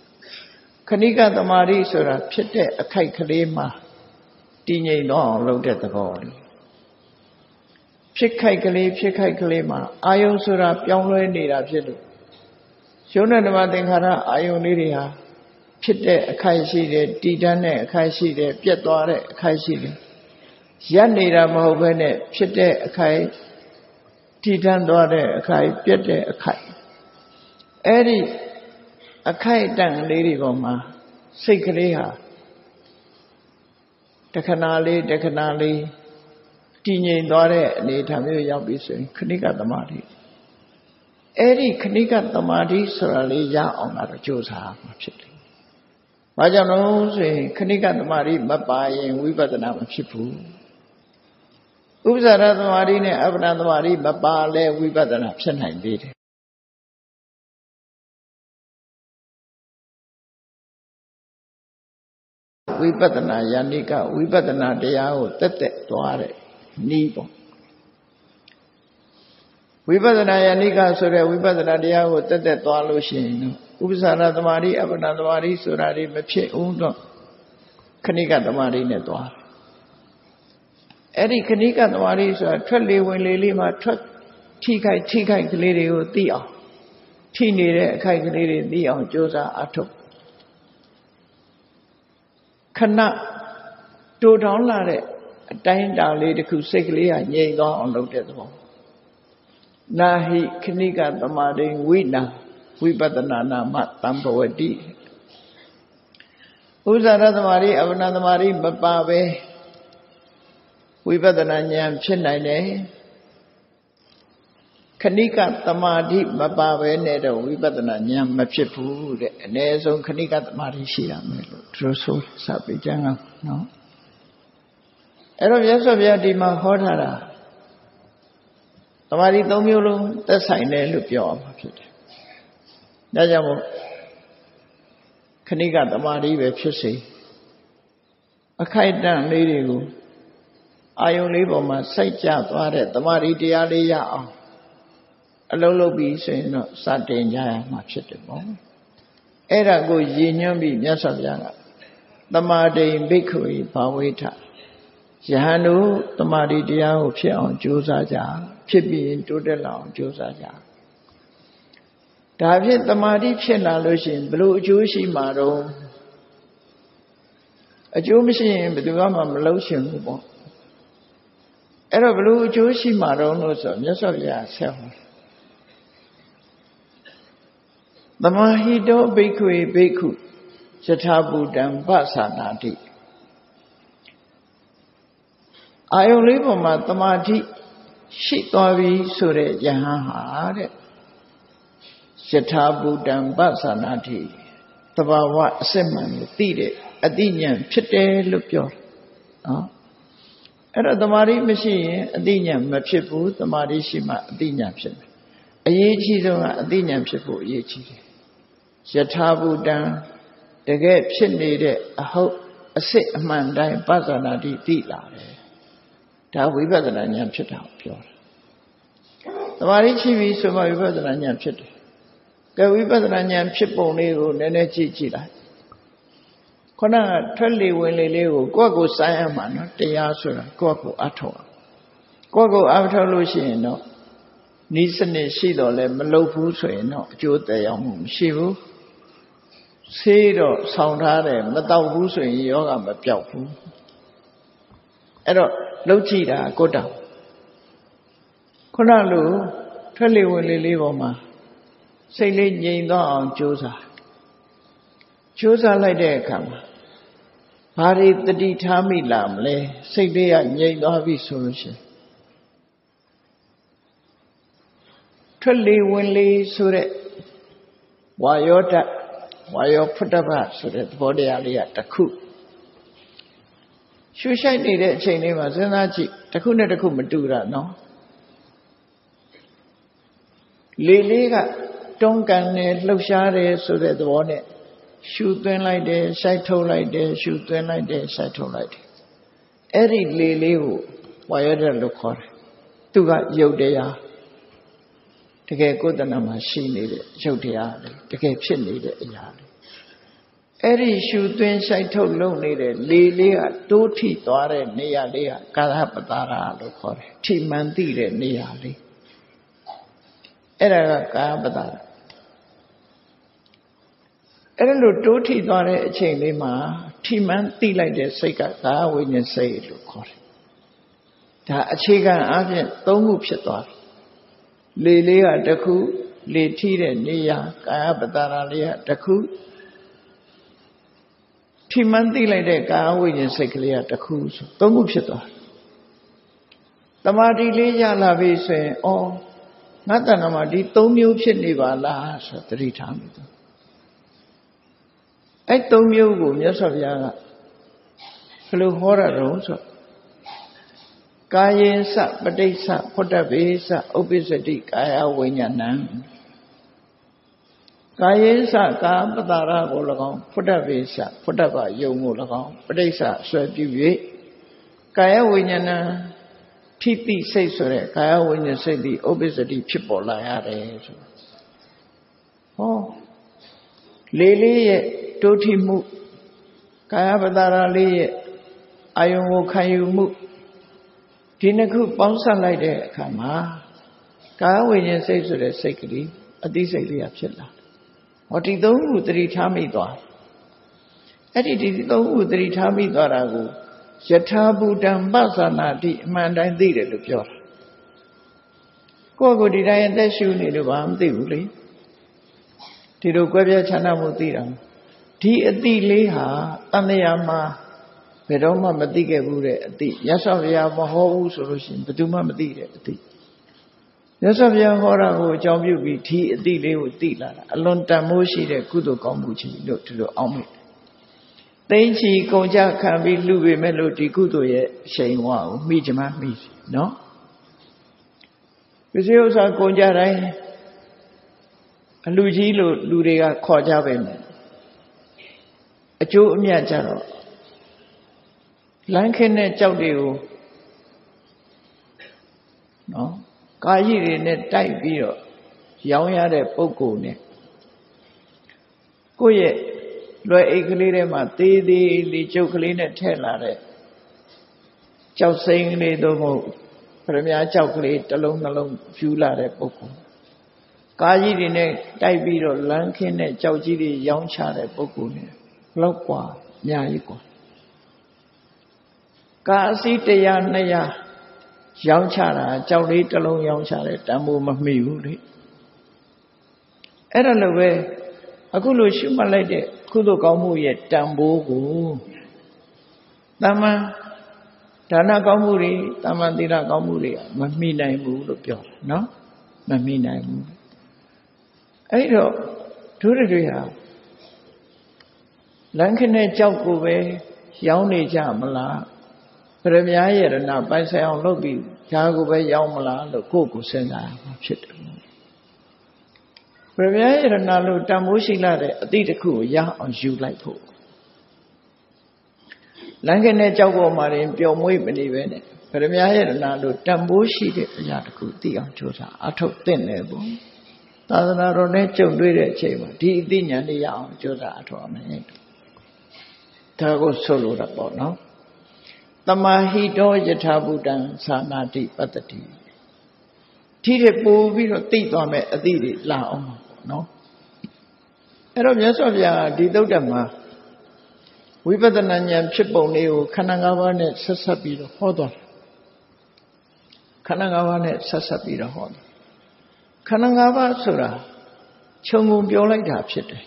ခဏိကသမာဓိဆိုတာဖြစ်တဲ့အခိုက်ကလေးမှာတည်ငြိမ်တော့အောင်လုပ်တဲ့သဘောလေးဖြစ်ခိုက်ကလေးမှာအာယုံဆိုတာပြောင်းလဲနေတာဖြစ်လို့ယုံနဲ့ဓမ္မသင်္ခါရအာယုံလေးတွေဟာ ဖြစ်တဲ့အခိုက်ရှိတယ်တည်တတ်တဲ့အခိုက်ရှိတယ်ပြတ်သွားတဲ့အခိုက်ရှိတယ်ရပ်နေတာမဟုတ်ဘဲနဲ့ဖြစ်တဲ့အခိုက်တည်တတ်သွားတဲ့အခိုက်ပြတ်တဲ့အခိုက်အဲ့ဒီအခိုက်အတန့်လေးတွေပေါ်မှာစိတ်ကလေးဟာတခဏလေးတခဏလေးတည်ငြိမ်သွားတဲ့အနေအထားမျိုးရောက်ပြီဆိုရင်ခဏိကသမာဓိအဲ့ဒီခဏိကသမာဓိဆိုတာလေးရအောင်တော့ကြိုးစားမှာဖြစ်တယ်။ဘာကြောင့်လို့ဆိုရင်ခဏိကသမာဓိမပါရင်ဝိပဿနာမဖြစ်ဘူး။ဥပ္ပဇာရသမာဓိနဲ့အပ္ပနာသမာဓိမပါလဲဝိပဿနာဖြစ်နိုင်သေးတယ်ဝိပဿနာယန္တိကဝိပဿနာတရားကိုတက်တက်သွားတဲ့နီးပေါ့ဝိပဿနာယန္တိကဆိုတဲ့ဝိပဿနာတရားကိုတက်တက်သွားလို့ရှိရင်ဥပ္ပဇာရသမာဓိအပ္ပနာသမာဓိဆိုတာတွေမဖြစ်ဘူးတော့ခဏိကသမာဓိနဲ့သွားအဲ့ဒီခဏိကသမာဓိဆိုတာထွက်လေဝင်လေလေးမှာထွက်ထိခိုက်ကလေးတွေကိုသိအောင်ထိနေတဲ့အခိုက်ကလေးတွေသိအောင်ကြိုးစားအထုတ်ခဏတိုးတောင်းလာတဲ့အတိုင်းအတာလေးတစ်ခုစိတ်ကလေးဟာငြိမ်သွားအောင်လုပ်တဲ့သဘောနာဟိခဏိကသမာဓိဝိနာဝိပဿနာနာမတံဘဝတိဥဇာရသမာဓိအပ္ပနာသမာဓိမပါပဲဝိပဿနာဉာဏ်ဖြစ်နိုင်တယ်ခဏိကသမာဓိမပါပဲနဲ့တော့ဝိပဿနာဉာဏ်မဖြစ်ဘူးတဲ့အနည်းဆုံးခဏိကသမာဓိရှိရမယ်လို့သူတို့ဆိုစပိကျမ်းကနော်အဲ့တော့မြတ်စွာဘုရားဒီမှာဟောထားတာသမာဓိ၃မျိုးလုံးသက်ဆိုင်တယ်လို့ပြောရမှာဖြစ်တယ်ဒါကြောင့်မို့ခဏိကသမာဓိပဲဖြစ်စေအခိုက်အတန့်လေးတွေကိုအာယုံလေးပေါ်မှာစိုက်ကြသွားတဲ့သမာဓိတရားလေးရအောင်အလုံးလုံးပြီးဆိုရင်တော့စတင်ကြရမှာဖြစ်တယ်ပေါ့အဲ့ဒါကိုရည်ညွှန်းပြီးမြတ်စွာဘုရားကသမာဓိဘိက္ခဝေဘာဝေထယဟန်တို့သမာဓိတရားကိုဖြစ်အောင်ကြိုးစားကြဖြစ်ပြီးရင်တိုးတက်လာအောင်ကြိုးစားကြဒါဖြင့်သမာဓိဖြစ်လာလို့ရှိရင်ဘလို့အကျိုးရှိမှာတော့အကျိုးမရှိရင်ဘယ်သူမှမလုပ်ရှင်ဘူးပေါ့အဲ့တော့ဘလို့အကျိုးရှိမှာတော့လို့ဆိုမြတ်စွာဘုရားဆက်ဟောသမာဟိတောဘိက္ခဝေဘိက္ခုယထာဘူတံပသနာတိအာယုံလေးပေါ်မှာသမာဓိရှိသွားပြီဆိုတဲ့ယဟန်ဟာတဲ့ယထာဘူတံပသနာတိသဘာဝအစစ်မှန်ကိုသိတဲ့အသိဉာဏ်ဖြစ်တယ်လို့ပြောတယ်နော်အဲ့တော့သမာဓိမရှိရင်အသိဉာဏ်မဖြစ်ဘူးသမာဓိရှိမှအသိဉာဏ်ဖြစ်တယ်အရေးကြီးဆုံးကအသိဉာဏ်ဖြစ်ဖို့အရေးကြီးတယ်ယထာဘူတံတကယ်ဖြစ်နေတဲ့အဟုတ်အစစ်အမှန်တိုင်းပသနာတိသိလာတယ်ဒါဝိပဿနာဉာဏ်ဖြစ်တာကိုပြောတာသမာဓိရှိပြီဆိုမှဝိပဿနာဉာဏ်ဖြစ်တယ်ကဲဝိပဿနာဉာဏ်ဖြစ်ပုံလေးကိုနည်းနည်းကြည့်လိုက်ခုနကထွက်လေဝင်လေလေးကိုကိုယ့်ကိုယ်စိုင်းရမှာနော်တရားဆိုတာကိုယ့်ကိုယ်အထောက်ကိုယ့်ကိုယ်အထောက်လို့ရှိရင်တော့ဤစနစ်ရှိတော့လဲမလုပ်ဘူးဆိုရင်တော့အကျိုးသက်ရောက်မှုမရှိဘူးဆေးတော့ဆောင်းထားတယ်မတောက်ဘူးဆိုရင်ယောဂမပြောက်ဘူးအဲ့တော့လှုပ်ကြည့်တာကိုတောင်ခုနလိုထွက်လေဝင်လေလေးပေါ်မှာစိတ်လေးငြိမ်သွားအောင်ကြိုးစားလိုက်တဲ့အခါမှာဘာတွေတတိထားမိလာမလဲစိတ်လေးကငြိမ်သွားပြီဆိုလို့ရှိရင်ထွက်လေဝင်လေဆိုတဲ့ဝါယောဓာတ်ဝါယောဖုတ္တပဆိုတဲ့သဘောတရားလေးကတစ်ခုရှုရှိုက်နေတဲ့အချိန်လေးမှာစဉ်းစားကြည့်တစ်ခုနဲ့တစ်ခုမတူတာနော်လေလေးကတွန်းကန်နေလှုပ်ရှားတယ်ဆိုတဲ့သဘောနဲ့ရှုသွင်းလိုက်တယ်ရှိုက်ထုတ်လိုက်တယ်ရှုသွင်းလိုက်တယ်ရှိုက်ထုတ်လိုက်တယ်အဲ့ဒီလေလေးကိုဝါယောဓာတ်လို့ခေါ်တယ်သူကယုတ်တရားတကယ်ကိုယ်တဏ္ဍာမှာရှိနေတဲ့ရုပ်တရားလေတကယ်ဖြစ်နေတဲ့အရာလေအဲ့ဒီရှုသွင်းရှိုက်ထုတ်လုပ်နေတဲ့လေလေးကတိုးထိသွားတဲ့နေရာလေးကကာယပတာရလို့ခေါ်တယ်ထိမှန်သိတဲ့နေရာလေးအဲ့ဒါကကာယပတာရ အဲ့ဒါလို့တိုးထီသွားတဲ့အချိန်လေးမှာထိမှန်းသိလိုက်တဲ့စိတ်ကကာယဝိညာဉ်စိတ်လို့ခေါ်တယ်ဒါအခြေခံအားဖြင့်၃ခုဖြစ်သွားတယ်လေလေးကတစ်ခုလေထီးတဲ့နေရာကာယပတ္တရာလေးကတစ်ခုထိမှန်းသိလိုက်တဲ့ကာယဝိညာဉ်စိတ်ကလေးကတစ်ခုဆို၃ခုဖြစ်သွားတယ်တမာတိလေးရလာပြီဆိုရင်ဩငါတဏ္ဍာမှာဒီ၃မျိုးဖြစ်နေပါလားဆိုသတိထားမိတယ်အဲ့၃မျိုးကိုမြတ်စွာဘုရားကဘယ်လိုဟောရတော့ဆိုကာယေသပဋိစ္စဖုတ္တဗေသဥပ္ပစ္စတိကာယဝိညာဏံကာယေသကာပတ္တရာကို၎င်းဖုတ္တဗေသဖုတ္တဗယုံကို၎င်းပဋိစ္စဆွဲပြု၍ကာယဝိညာဏံထိတိစိတ်ဆိုတဲ့ကာယဝိညာဉ်စိတ်ဒီဥပ္ပစ္စတိဖြစ်ပေါ်လာရတယ်ဆိုဟောလေးလေးရဲ့တိုးထီမှုကာယပတ္တရာလေးရဲ့အာယုံကိုခံယူမှုဒီနှစ်ခုပေါင်းစပ်လိုက်တဲ့အခါမှာကာယဝိညာဉ်စိတ်ဆိုတဲ့စိတ်ကလေးအသိစိတ်လေးဖြစ်လာတယ်။ဟောဒီသုံးခုသတိထားမိသွားအဲ့ဒီသုံးခုသတိထားမိသွားတာကိုယထာဘူတံပသနာတိအမှန်တိုင်းသိတယ်လို့ပြောတာကိုယ့်ကိုယ်ဒီတိုင်းအသက်ရှူနေလို့ဘာမှမသိဘူးလေဒီလိုကွဲပြားခြားနားမှုသိတာဒီအတိလေးဟာတဏှာမှာဘယ်တော့မှမသိခဲ့ဘူးတဲ့အတိရသော်ဘုရားမဟောဘူးဆိုလို့ရှိရင်ဘယ်သူမှမသိတဲ့အတိရသော်ဘုရားဟောတာကိုအကြောင်းပြုပြီးဒီအတိလေးကိုသိလာတာအလွန်တန်မိုးရှိတဲ့ကုသိုလ်ကောင်းမှုကြီးလို့ဒီလိုအောက်မေ့သိချီကုန်ကြခံပြီးလှူပေမဲ့လို့ဒီကုသိုလ်ရဲ့အရှိန်ဝါကိုမိချမမိနော်ပစ္စည်းဥစ္စာကုန်ကြတိုင်းအလှကြီးလို့လူတွေကခေါ်ကြပဲမယ်အကျိုးအမြတ်ကြတော့လမ်းခင်းတဲ့ကြောက်တွေကိုနော်ကာယီတွေနဲ့တိုက်ပြီးတော့ရောင်းရတဲ့ပုဂ္ဂိုလ်နဲ့ကိုယ့်ရဲ့လွယ်အိတ်ကလေးထဲမှာသေးသေးလေးကျုပ်ကလေးနဲ့ထည့်လာတဲ့ကြောက်စိမ်းကလေးတို့မဟုတ်ပရမညာကြောက်ကလေးတစ်လုံးနှလုံးဖြူလာတဲ့ပုဂ္ဂိုလ်ကာကြီးတွေနဲ့တိုက်ပြီးတော့လမ်းခင်းတဲ့ကြောက်ကြီးတွေရောင်းချတဲ့ပုဂ္ဂိုလ်နဲ့လောက်กว่าအများကြီးกว่าကာအစီ100 200ရောင်းချတာကြောက်လေးတစ်လုံးရောင်းချတဲ့တန်ဖိုးမမိဘူးလေအဲ့ဒါလိုပဲအခုလိုရှုမှတ်လိုက်တဲ့ကုသိုလ်ကောင်းမှုရဲ့တန်ဖိုးကိုတမန်ဒါနကောင်းမှုတွေတမန်သီလကောင်းမှုတွေကမမိနိုင်ဘူးလို့ပြောတာနော်မမိနိုင်ဘူးအဲ့တော့တို့တွေဟာလမ်းခင်းတဲ့ကြောက်ကိုပဲရောင်းနေကြမလားပရမညာယရဏပိုင်ဆိုင်အောင်လုပ်ပြီးဒါကိုပဲရောင်းမလားလို့ကိုယ့်ကိုစဉ်းစားရမှာဖြစ်တယ်ပရမညာယရဏလို့တန်ဖိုးရှိလာတဲ့အတိတစ်ခုကိုရအောင်ယူလိုက်ဖို့လမ်းခင်းတဲ့ကြောက်ပေါ်မှာရင်ပျော်မွေ့မနေပဲနဲ့ပရမညာယရဏလို့တန်ဖိုးရှိတဲ့အရာတစ်ခုသိအောင်ကြိုးစားအထုတ်သင့်တယ်ပေါ့သာသနာတော်နဲ့ကြုံတွေ့တဲ့အချိန်မှာဒီအသိဉာဏ်လေးရအောင်ကြိုးစားအထုတ်ရမယ်ဒါကိုဆိုလိုတာပေါ့နော်တမဟိတောယထာဘူတံသာနာတိပတ္တိထိတဲ့ပို့ပြီးတော့သိသွားမယ်အသိတွေလာအောင်ပေါ့နော်အဲ့တော့မြတ်စွာဘုရားဒီသုတ္တမှာဝိပဿနာဉာဏ်ဖြစ်ပုံလေးကိုခန္ဓာ၅ပါးနဲ့ဆက်ဆက်ပြီးတော့ဟောသွားတယ်ခန္ဓာ၅ပါးနဲ့ဆက်ဆက်ပြီးတော့ဟောတယ်ခန္ဓာ၅ပါးဆိုတာခြုံငုံပြောလိုက်တာဖြစ်တယ်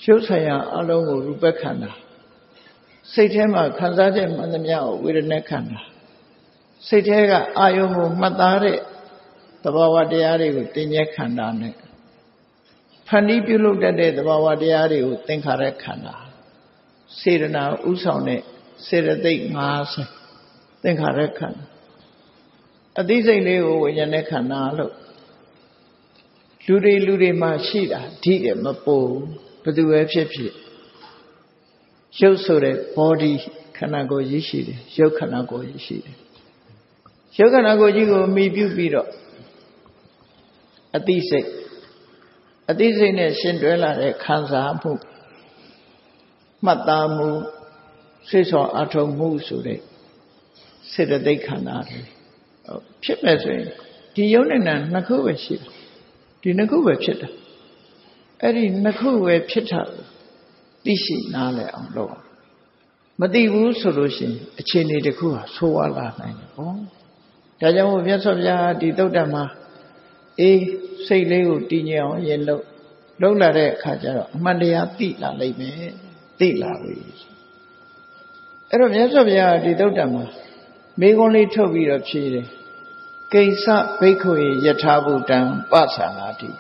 ရုပ်ဆိုင်ရာအလုံးကိုရူပခန္ဓာစိတ်ထဲမှာခံစားချက်မှန်သမျှကိုဝေဒနာခန္ဓာစိတ်ထဲကအာယုံကိုမှတ်သားတဲ့သဘာဝတရားတွေကိုသင်္ညေခန္ဓာနဲ့ဖန်တီးပြုလုပ်တတ်တဲ့သဘာဝတရားတွေကိုသင်္ခါရခန္ဓာစေတနာဥဆောင်တဲ့စေတသိက်50သင်္ခါရခန္ဓာအသိစိတ်လေးကိုဝိညာဉ်နဲ့ခန္ဓာလို့လူတွေမှာရှိတာဓိတယ်မပို့ဘယ်သူပဲဖြစ်ဖြစ်ရုပ်ဆိုတဲ့ body ခန္ဓာကိုယ်ကြီးရှိတယ်ရုပ်ခန္ဓာကိုယ်ကြီးရှိတယ်ရုပ်ခန္ဓာကိုယ်ကြီးကိုအမိပြုပြီးတော့အသိစိတ်နဲ့ရှင်တွဲလာတဲ့ခံစားမှုမှတ်သားမှုစိတ်ဆော်အထုံမှုဆိုတဲ့စေတသိက်ခန္ဓာတွေဖြစ်မဲ့ဆိုရင်ဒီယုံနဲ့နာနှစ်ခုပဲရှိတယ်ဒီနှစ်ခုပဲဖြစ်တာ အဲ့ဒီနှစ်ခုပဲဖြစ်တာသိရှိနားလည်အောင်လုပ်မသိဘူးဆိုလို့ရှိရင်အခြေအနေတစ်ခုဟာဆိုးဝါးလာနိုင်တယ်ပေါ့ဒါကြောင့်မို့မြတ်စွာဘုရားဒီသုတ္တမှာအေးစိတ်လေးကိုတည်ငြိမ်အောင်ရင်လုပ်လာတဲ့အခါကျတော့အမှန်တရားသိလာလိမ့်မယ်သိလာပြီအဲ့တော့မြတ်စွာဘုရားဒီသုတ္တမှာမေခွန်းလေးထုတ်ပြီးတော့ဖြေတယ်ကိစ္စဘိက္ခုယထာဘုဒ္ဓံပသနာတိ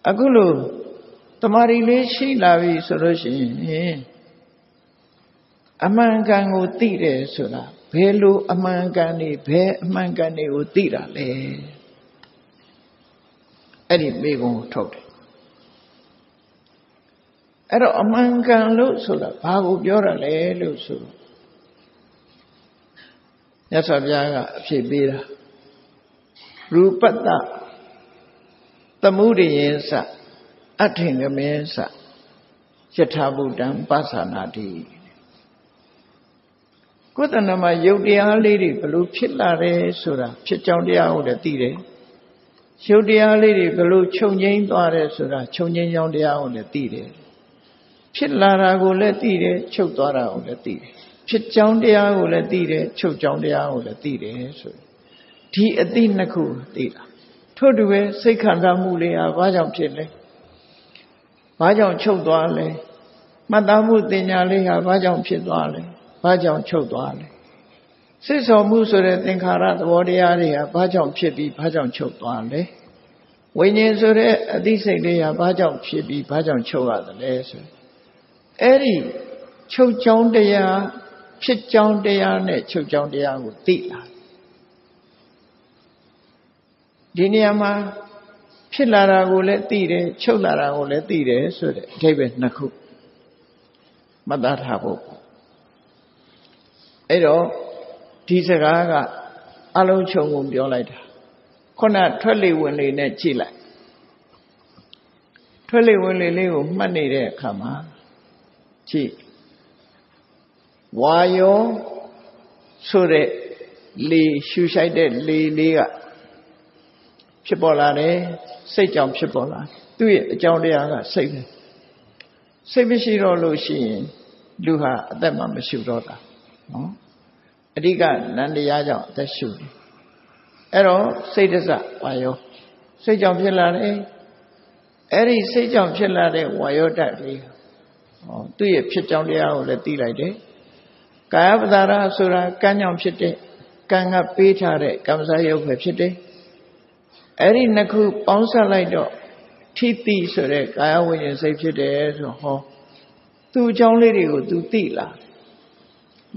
အခုလို့တမာရီလေးရှိလာပြီဆိုလို့ရှိရင်အမှန်ကန်ကိုသိတယ်ဆိုတာဘယ်လိုအမှန်ကန်နေဘယ်အမှန်ကန်တွေကိုသိတာလဲအဲ့ဒီမေခွန်းကိုထုတ်တယ်အဲ့တော့အမှန်ကန်လို့ဆိုတာဘာကိုပြောတာလဲလို့ဆိုတော့မြတ်စွာဘုရားကအဖြေပေးတာရူပတ္တသမုဒိယေသအထင်ကမေသယထာဘုဒ္ဓံပသနာတိကိုယ်တဏ္ဍမှာယုတ်တရားလေးတွေဘလို့ဖြစ်လာတယ်ဆိုတာဖြစ်ကြောင်းတရားကိုလည်းသိတယ်ယုတ်တရားလေးတွေဘလို့ချုပ်ငြိမ်းသွားတယ်ဆိုတာချုပ်ငြိမ်းကြောင်းတရားကိုလည်းသိတယ်ဖြစ်လာတာကိုလည်းသိတယ်ချုပ်သွားတာကိုလည်းသိတယ်ဖြစ်ကြောင်းတရားကိုလည်းသိတယ်ချုပ်ကြောင်းတရားကိုလည်းသိတယ်ဆိုဒီအသိနှစ်ခုသိတာထို့တူပဲစိတ်ခန္ဓာမှုလေးဟာဘာကြောင့်ဖြစ်လဲဘာကြောင့်ချုပ်သွားလဲမှတ်သားမှုတင်ညာလေးဟာဘာကြောင့်ဖြစ်သွားလဲဘာကြောင့်ချုပ်သွားလဲစိတ်ဆော်မှုဆိုတဲ့သင်္ခါရသဘောတရားတွေဟာဘာကြောင့်ဖြစ်ပြီးဘာကြောင့်ချုပ်သွားလဲဝိညာဉ်ဆိုတဲ့အသိစိတ်လေးဟာဘာကြောင့်ဖြစ်ပြီးဘာကြောင့်ချုပ်ရသလဲဆိုအဲ့ဒီချုပ်ကြောင်းတရားဖြစ်ကြောင်းတရားနဲ့ချုပ်ကြောင်းတရားကိုသိလာဒီနေရာမှာဖြစ်လာတာကိုလည်းသိတယ်ချုပ်လာတာကိုလည်းသိတယ်ဆိုတဲ့အဓိပ္ပာယ်နှစ်ခုမှတ်သားထားဖို့အဲ့တော့ဒီစကားကအလုံးစုံကိုပြောလိုက်တာခုနထွက်လေဝင်လေနဲ့ကြည့်လိုက်ထွက်လေဝင်လေလေးကိုမှတ်နေတဲ့အခါမှာကြည့်ဝါယောဆိုတဲ့လေရှူရှိုက်တဲ့လေလေးကဖြစ်ပေါ်လာတယ်စိတ်ကြောင့်ဖြစ်ပေါ်လာသူ့ရဲ့အကြောင်းတရားကစိတ်ပဲစိတ်မရှိတော့လို့ရှိရင်လူဟာအသက်မှမရှိတော့တာနော်အဓိကနန္တရားကြောင့်အသက်ရှူတယ်အဲ့တော့စိတ်တစဝါယောစိတ်ကြောင့်ဖြစ်လာတယ်အဲ့ဒီစိတ်ကြောင့်ဖြစ်လာတဲ့ဝါယောဓာတ်လေးသူ့ရဲ့ဖြစ်ကြောင်းတရားကိုလည်းသိလိုက်တယ်ကာယပဒါရဆိုတာကံကြောင့်ဖြစ်တဲ့ကံကပေးထားတဲ့ကမ္မဇယုတ်ပဲဖြစ်တယ်အဲ့ဒီနှစ်ခုပေါင်းစပ်လိုက်တော့ထိတိဆိုတဲ့ကာယဝိညာဉ်စိတ်ဖြစ်တယ်ဆိုဟောသူ့အကြောင်းလေးတွေကိုသူသိလာ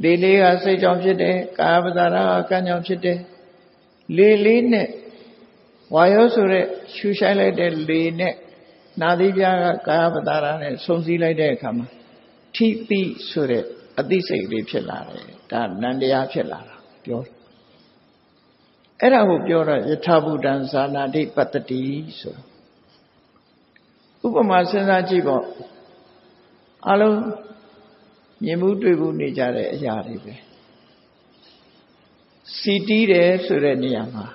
လေလေးကစိတ်ကြောင့်ဖြစ်တယ်ကာယပဒါရကကံကြောင့်ဖြစ်တယ်လေလေးနဲ့ဝါယောဆိုတဲ့ရှူရှိုက်လိုက်တဲ့လေနဲ့နာသီးပြားကကာယပဒါရနဲ့ဆုံစည်းလိုက်တဲ့အခါမှာထိတိဆိုတဲ့အသိစိတ်လေးဖြစ်လာတယ်ဒါနန္တရားဖြစ်လာတာပြောအဲ့ဒါကိုပြောတော့ယထာဘုဒ္ဓံဇာနာတိပတ္တိဆိုဥပမာစဉ်းစားကြည့်ပေါ့အလုံးမြင်မှုတွေ့မှုနေကြတဲ့အရာတွေပဲစီတီးတယ်ဆိုတဲ့နေရာမှာ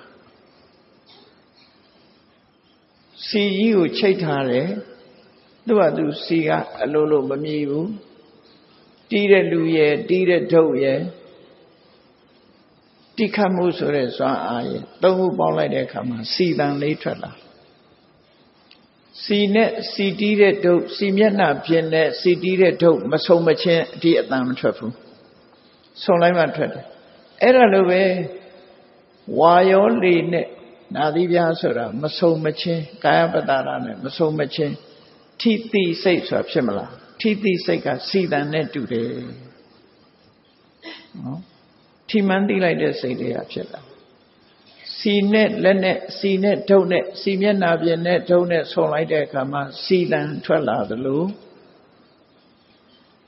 စီကြီးကိုချိတ်ထားတယ်သူ့ဟာသူစီကအလိုလိုမမြည်ဘူးတီးတဲ့လူရဲ့တီးတဲ့ဒုတ်ရဲ့တိခတ်မှုဆိုတဲ့စွမ်းအားရဲ့သုံးခုပေါင်းလိုက်တဲ့အခါမှာစီတန်လေးထွက်လာစီနဲ့စီတီးတဲ့ဒုတ်စီမျက်နှာပြင်နဲ့စီတီးတဲ့ဒုတ်မဆုံမချင်းအဒီအတန်မထွက်ဘူးဆုံလိုက်မှထွက်တယ်အဲ့ဒါလိုပဲဝါယောလေနဲ့နာသီးပြားဆိုတာမဆုံမချင်းကာယပတ္တာရနဲ့မဆုံမချင်းထိတိစိတ်ဆိုတာဖြစ်မလားထိတိစိတ်ကစီတန်နဲ့တူတယ်နော်ထိမှန်းသိလိုက်တဲ့စိတ်တွေကဖြစ်လာစီနဲ့လက်နဲ့စီနဲ့ဒုတ်နဲ့စီမျက်နှာပြင်နဲ့ဒုတ်နဲ့ဆုံလိုက်တဲ့အခါမှာစီတန်ထွက်လာသလို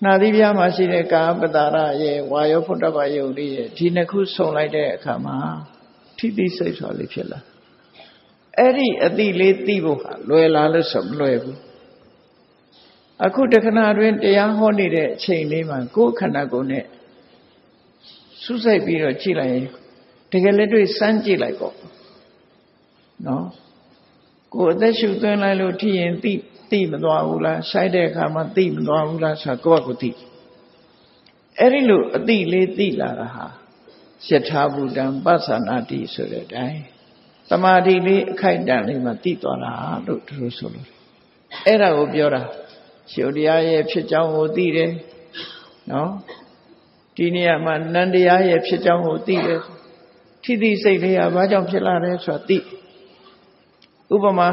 နာသီးပြားမှာရှိတဲ့ကာပတ္တာရရဲ့ဝါယောဖုတ္တဗယုတ်လေးရဲ့ဒီနှစ်ခုဆုံလိုက်တဲ့အခါမှာထိတိစိတ်ဆိုတာလေးဖြစ်လာအဲ့ဒီအတိလေးသိဖို့ဟာလွယ်လားလို့ဆိုမလွယ်ဘူးအခုတခဏတွင်တရားဟောနေတဲ့အချိန်လေးမှာကိုယ်ခန္ဓာကိုယ်နဲ့စူးစိုက်ပြီးတော့ကြည့်လိုက်ရင်တကယ်လက်တွေ့စမ်းကြည့်လိုက်ပေါ့နော် ကိုယ်အသက်ရှူသွင်းလိုက်လို့ထိရင်သိမသွားဘူးလားဆိုင်တဲ့အခါမှာသိမသွားဘူးလားဆိုတာကိုယ့်ကိုယ်သိအဲ့ဒီလိုအသိလေးသိလာတာဟာယထာဘူတံပဿနာတိဆိုတဲ့အတိုင်းသမာဓိလေးအခိုက်အတန့်လေးမှာသိသွားတာလို့သူတို့ဆိုလို့အဲ့ဒါကိုပြောတာရှုတရားရဲ့ဖြစ်ကြောင်းကိုသိတယ်နော်ဒီနေရာမှာနန္တရားရဲ့ဖြစ်ကြောင်းကိုသိတယ်ထိတိစိတ်လေးကဘာကြောင့်ဖြစ်လာတယ်ဆိုတာသိဥပမာ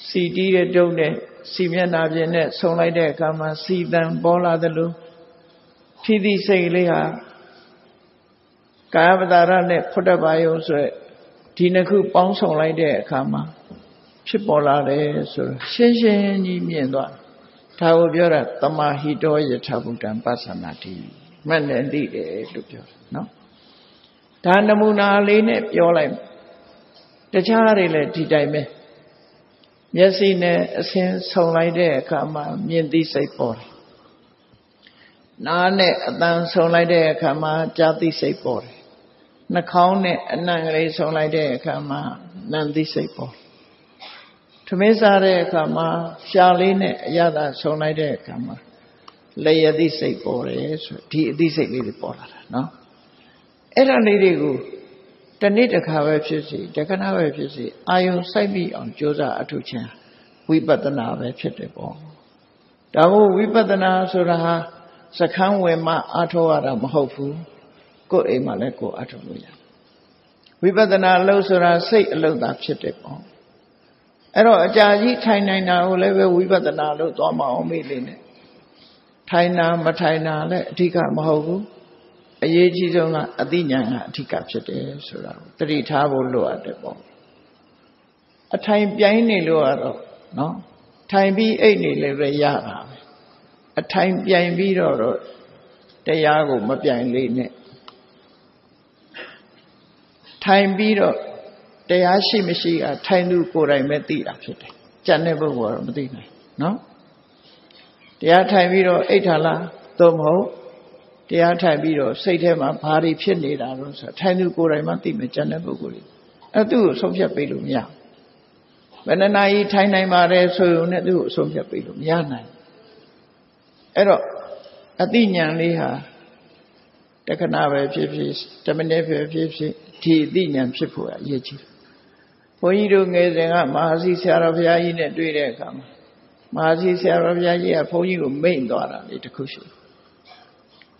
စီတီးတဲ့တုံးနဲ့စီမျက်နှာပြင်နဲ့ဆုံလိုက်တဲ့အခါမှာစီတန်ပေါ်လာသလိုထိတိစိတ်လေးဟာကာယပတာရနဲ့ဖုဒ္ဓဘာယုံဆိုရဒီနှစ်ခုပေါင်းဆုံလိုက်တဲ့အခါမှာဖြစ်ပေါ်လာတယ်ဆိုတော့ရှင်းရှင်းကြီးမြင်သွားဒါကိုပြောတာတမဟိတောယထာဘုဒ္ဓံပဿနာတိမှတ်နေသိတယ်လို့ပြောတာနော်ဒါနမူနာလေးနဲ့ပြောလိုက်တခြားတွေလည်းဒီတိုင်းပဲမျက်စိနဲ့အစင်းဆုံလိုက်တဲ့အခါမှာမြင်သိစိတ်ပေါ်တယ်နားနဲ့အသံဆုံလိုက်တဲ့အခါမှာကြားသိစိတ်ပေါ်တယ်နှာခေါင်းနဲ့အနံ့ကလေးဆုံလိုက်တဲ့အခါမှာနံသိစိတ်ပေါ်ထမင်းစားတဲ့အခါမှာရှားလေးနဲ့အရသာဆုံလိုက်တဲ့အခါမှာလျက်သိစိတ်ပေါ်တယ်ဆိုဒီအသိစိတ်လေးတွေပေါ်လာတာနော်အဲ့ဒါလေးတွေကိုတနေ့တစ်ခါပဲဖြစ်စီတခဏပဲဖြစ်စီအာယုံစိုက်ပြီးအောင်ကြိုးစားအထုခြင်းဝိပဿနာပဲဖြစ်တယ်ပေါ့ဒါမို့ဝိပဿနာဆိုတာဟာစခန်းဝင်မှအထောက်ရတာမဟုတ်ဘူးကိုယ်အိမ်မှာလည်းကိုယ်အထောက်လို့ရဝိပဿနာအလုပ်ဆိုတာစိတ်အလုပ်သာဖြစ်တယ်ပေါ့အဲ့တော့အကြာကြီးထိုင်နိုင်တာကိုလည်းပဲဝိပဿနာလို့သွားမအောင်မေ့လေးနဲ့ထိုင်တာမထိုင်တာလည်းအဓိကမဟုတ်ဘူးအရေးကြီးဆုံးကအသိဉာဏ်ကအဓိကဖြစ်တယ်ဆိုတာကိုသတိထားဖို့လိုအပ်တယ်ပေါ့အထိုင်ပြိုင်းနေလို့ကတော့နော်ထိုင်ပြီးအိတ်နေလည်းပဲရတာပဲအထိုင်ပြိုင်ပြီးတော့တရားကိုမပြိုင်လေးနဲ့ထိုင်ပြီးတော့တရားရှိမရှိကထိုင်သူကိုယ်တိုင်ပဲသိတာဖြစ်တယ်ကြံတဲ့ပုဂ္ဂိုလ်ကတော့မသိနိုင်နော်တရားထိုင်ပြီးတော့အိတ်ထားလားသို့မဟုတ်တရားထိုင်ပြီးတော့စိတ်ထဲမှာဘာတွေဖြစ်နေတာလို့ဆိုထိုင်သူကိုယ်တိုင်မှသိမယ်ကြံတဲ့ပုဂ္ဂိုလ်တွေအဲ့သူ့ကိုဆုံးဖြတ်ပေးလို့မရဘယ်နှနာရီထိုင်နိုင်ပါတယ်ဆိုရင်လည်းသူ့ကိုဆုံးဖြတ်ပေးလို့မရနိုင်အဲ့တော့အသိဉာဏ်လေးဟာတခဏပဲဖြစ်ဖြစ်10မိနစ်ပဲဖြစ်ဖြစ်ဒီအသိဉာဏ်ဖြစ်ဖို့အရေးကြီးတယ်ဘုန်းကြီးတို့ငယ်စဉ်ကမဟာစီဆရာတော်ဘုရားကြီးနဲ့တွေ့တဲ့အခါမှာမဟာစီဆရာတော်ဘုရားကြီးကဘုန်းကြီးကိုမိန့်သွားတာလေတခုရှိ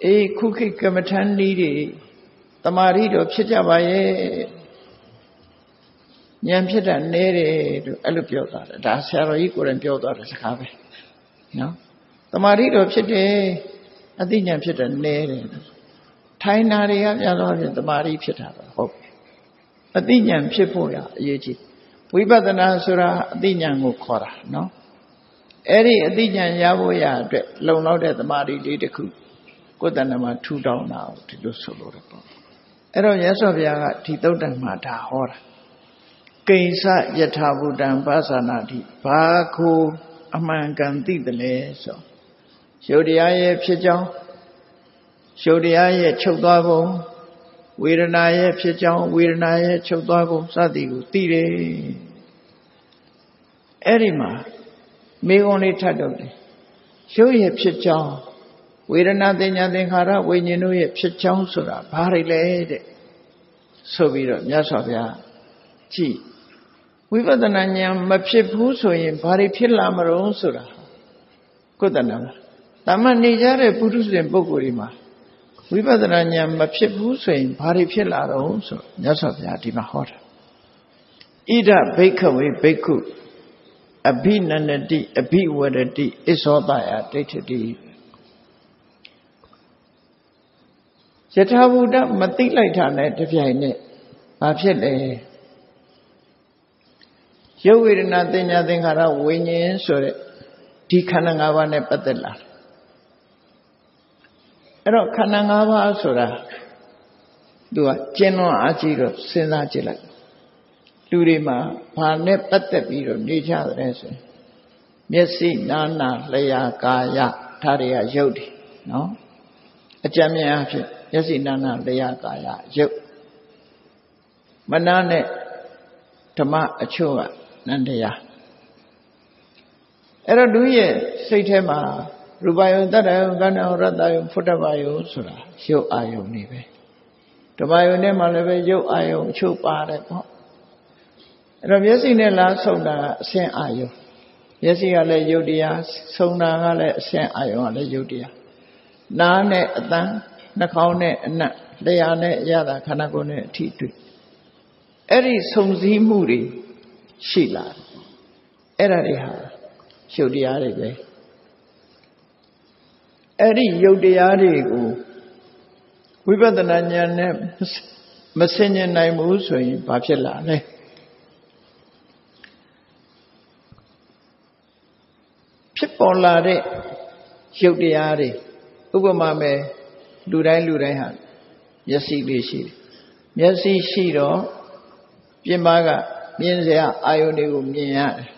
အေးခုခေတ်ကမ္မထန်ဤတွေတမာရီတော်ဖြစ်ကြပါရဲ့ဉာဏ်ဖြစ်တာနည်းတယ်လို့အဲ့လိုပြောသွားတယ်ဒါဆရာတော်ကြီးကိုယ်တိုင်ပြောသွားတဲ့စကားပဲနော်တမာရီတော်ဖြစ်တယ်အသိဉာဏ်ဖြစ်တာနည်းတယ်ထိုင်နာတွေကပြသွားပြန်တမာရီဖြစ်တာပဲဟုတ်အသိဉာဏ်ဖြစ်ဖို့ရအရေးကြီးဝိပဿနာဆိုတာအသိဉာဏ်ကိုခေါ်တာနော်အဲ့ဒီအသိဉာဏ်ရဖို့ရအတွက်လုံလောက်တဲ့တမာရီလေးတစ်ခုကိုယ်တဏ္ဍမှာထူထောင်တာဒီလိုဆိုလို့တော့ပေါ့အဲ့တော့မြတ်စွာဘုရားကဒီသုတ်တံမှာဒါဟောတာကိဉ္စယထာဘူတံပါဇာနာတိဘာကိုအမှန်ကန်သိတယ်လဲဆိုရုပ်တရားရဲ့ဖြစ်ကြောင်းရုပ်တရားရဲ့ချုပ်သွားပုံဝေဒနာရဲ့ဖြစ်ကြောင်းဝေဒနာရဲ့ချုပ်သွားပုံစသည်ကိုသိတယ်အဲ့ဒီမှာမိဂုံးလေးထပ်တော့တယ်ရုပ်ရဲ့ဖြစ်ကြောင်းဝေဒနာသင်ညာသင်္ခါရဝိညာဉ်တို့ရဲ့ဖြစ်ကြောင်းဆိုတာဘာတွေလဲတဲ့ဆိုပြီးတော့မြတ်စွာဘုရားကြည့်ဝိပဿနာဉာဏ်မဖြစ်ဘူးဆိုရင်ဘာတွေဖြစ်လာမလို့ဆိုတာကိုယ်တဏ္ဍမှာတာမန်နေကြတဲ့ပုထုဇဉ်ပုဂ္ဂိုလ်တွေမှာဝိပဿနာဉာဏ်မဖြစ်ဘူးဆိုရင်ဘာတွေဖြစ်လာတော့ဆိုမြတ်စွာဘုရားဒီမှာဟောတာဣဒဘိက္ခဝေဘိက္ခုအဘိနန္နတိအဘိဝရတိဣသောတယဒိဋ္ဌတိယထာဘူတမသိလိုက်တာနဲ့တပြိုင်နက်ဘာဖြစ်လဲရုပ်ဝေဒနာသင်ညာသင်္ခါရဝိညာဉ်ဆိုတဲ့ဒီခန္ဓာ၅ပါးနဲ့ပတ်သက်လာတယ်အဲ့တော့ခန္ဓာ၅ပါးဆိုတာသူကကျဉ်းလွန်အားကြီးတော့စဉ်းစားကြည့်လိုက်လူတွေမှာဘာနဲ့ပတ်သက်ပြီးတော့နေကြတယ်ဆိုရင်မျက်စိနားနာလျှာကာယဒါတွေကရုပ်တွေနော်အကြံဉာဏ်အဖြစ်မျက်စိနားနာလျှာကာယရုပ်မနာနဲ့ဓမ္မအချို့က နန္တရားအဲ့တော့သူရဲ့စိတ်ထဲမှာရူပယုံတတ္တယုံကဏ္ဍယုံရတ္တယုံဖုတ္တပယုံဆိုတာရုပ်အာယုံနေပဲဓမ္မယုံထဲမှာလည်းပဲရုပ်အာယုံအချို့ပါတယ်ပေါ့အဲ့တော့မျက်စိနဲ့လားဆုံတာကအဆင့်အာယုံမျက်စိကလည်းရုပ်တရားဆုံတာကလည်းအဆင့်အာယုံကလည်းရုပ်တရားနားနဲ့အသံနှာခေါင်းနဲ့အနံ့လျှာနဲ့အရသာခန္ဓာကိုယ်နဲ့အထိတွေ့အဲ့ဒီဆုံစည်းမှုတွေရှိလာအဲ့ဒါတွေဟာရုပ်တရားတွေပဲအဲ့ဒီရုပ်တရားတွေကိုဝိပဿနာဉာဏ်နဲ့မဆင်ញင်နိုင်ဘူးဆိုရင်ဘာဖြစ်လာလဲဖြစ်ပေါ်လာတဲ့ရုပ်တရားတွေဥပမာမဲ့လူတိုင်းဟာမျက်စိလေးရှိတယ်မျက်စိရှိတော့ပြင်ပကမြင်စရာအာယုန်တွေကိုမြင်ရတယ်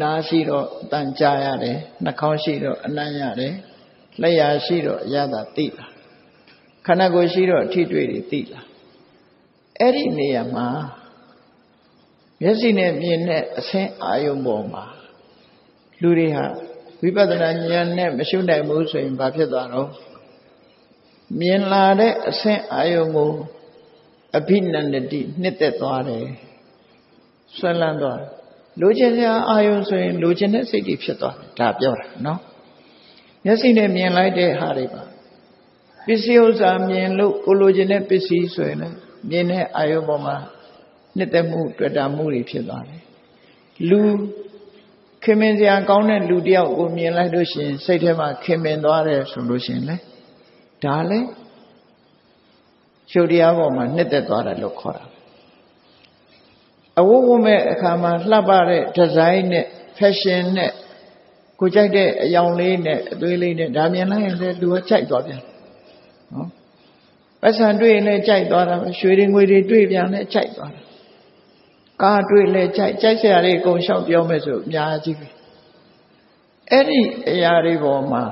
နားရှိတော့အတန်ကြားရတယ်နှာခေါင်းရှိတော့အနံ့ရတယ်လျှာရှိတော့အရသာသိလာခန္ဓာကိုယ်ရှိတော့အထိတွေ့တွေသိလာအဲ့ဒီနေရာမှာမျက်စိနဲ့မြင်တဲ့အဆင်းအာယုန်ပေါ်မှာလူတွေဟာဝိပဿနာဉာဏ်နဲ့မရှုနိုင်ဘူးဆိုရင်ဘာဖြစ်သွားတော့မြင်လာတဲ့အဆင်းအာယုန်ကိုအဘိနန္ဒတိနှစ်သက်သွားတယ်ဆွဲလန်းသွားတယ်လိုချင်စရာအာယုံဆိုရင်လိုချင်တဲ့စိတ်တွေဖြစ်သွားတယ်ဒါပြောတာနော်မျက်စိနဲ့မြင်လိုက်တဲ့ဟာတွေပါပစ္စည်းဥစ္စာမြင်လို့ကိုလိုချင်တဲ့ပစ္စည်းဆိုရင်လည်းမြင်တဲ့အာယုံပေါ်မှာနှစ်သက်မှုတွေ့တာမှုတွေဖြစ်သွားတယ်လူခင်မင်စရာကောင်းတဲ့လူတယောက်ကိုမြင်လိုက်လို့ရှိရင်စိတ်ထဲမှာခင်မင်သွားတယ်ဆိုလို့ရှိရင်လေဒါလည်းရုပ်တရားပေါ်မှာနှစ်သက်သွားတယ်လို့ခေါ်တာအဝတ်ဝတ်မဲ့အခါမှာလှပတဲ့ဒီဇိုင်းနဲ့ fashion နဲ့ကိုကြိုက်တဲ့အယောင်လေးနဲ့အသွေးလေးနဲ့ဒါမြင်လိုက်ရင်လည်းလူကကြိုက်သွားပြန်နော်ပတ်စံတွေ့ရင်လည်းကြိုက်သွားတာရွှေတွေငွေတွေတွေ့ပြန်လည်းကြိုက်သွားတာကားတွေ့လည်းကြိုက်စရာတွေအကုန်ရှောက်ပြောမယ်ဆိုအများကြီးပဲအဲ့ဒီအရာတွေပေါ်မှာ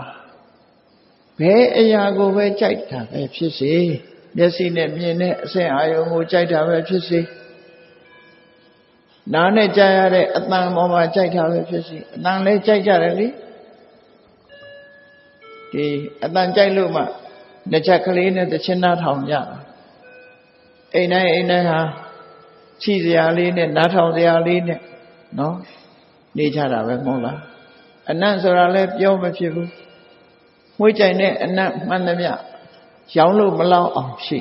ဘယ်အရာကိုပဲကြိုက်တာပဲဖြစ်စေမျက်စိနဲ့မြင်တဲ့အဆင့်အာယုံကိုကြိုက်တာပဲဖြစ်စေနားနဲ့ကြားရတဲ့အတန်ပေါ်မှာကြိုက်တာပဲဖြစ်စေအတန်လည်းကြိုက်ကြတယ်လေဒီအတန်ကြိုက်လို့မှတစ်ချက်ကလေးနဲ့တစ်ချင်းနားထောင်ကြတာအိမ်တိုင်းဟာချီစရာလေးနဲ့နားထောင်စရာလေးနဲ့နော်နေကြတာပဲမဟုတ်လားအနံ့ဆိုတာလည်းပြောမဖြစ်ဘူးမွေးကြိုင်တဲ့အနံ့မှန်သမျှရောင်းလို့မလောက်အောင်ရှိ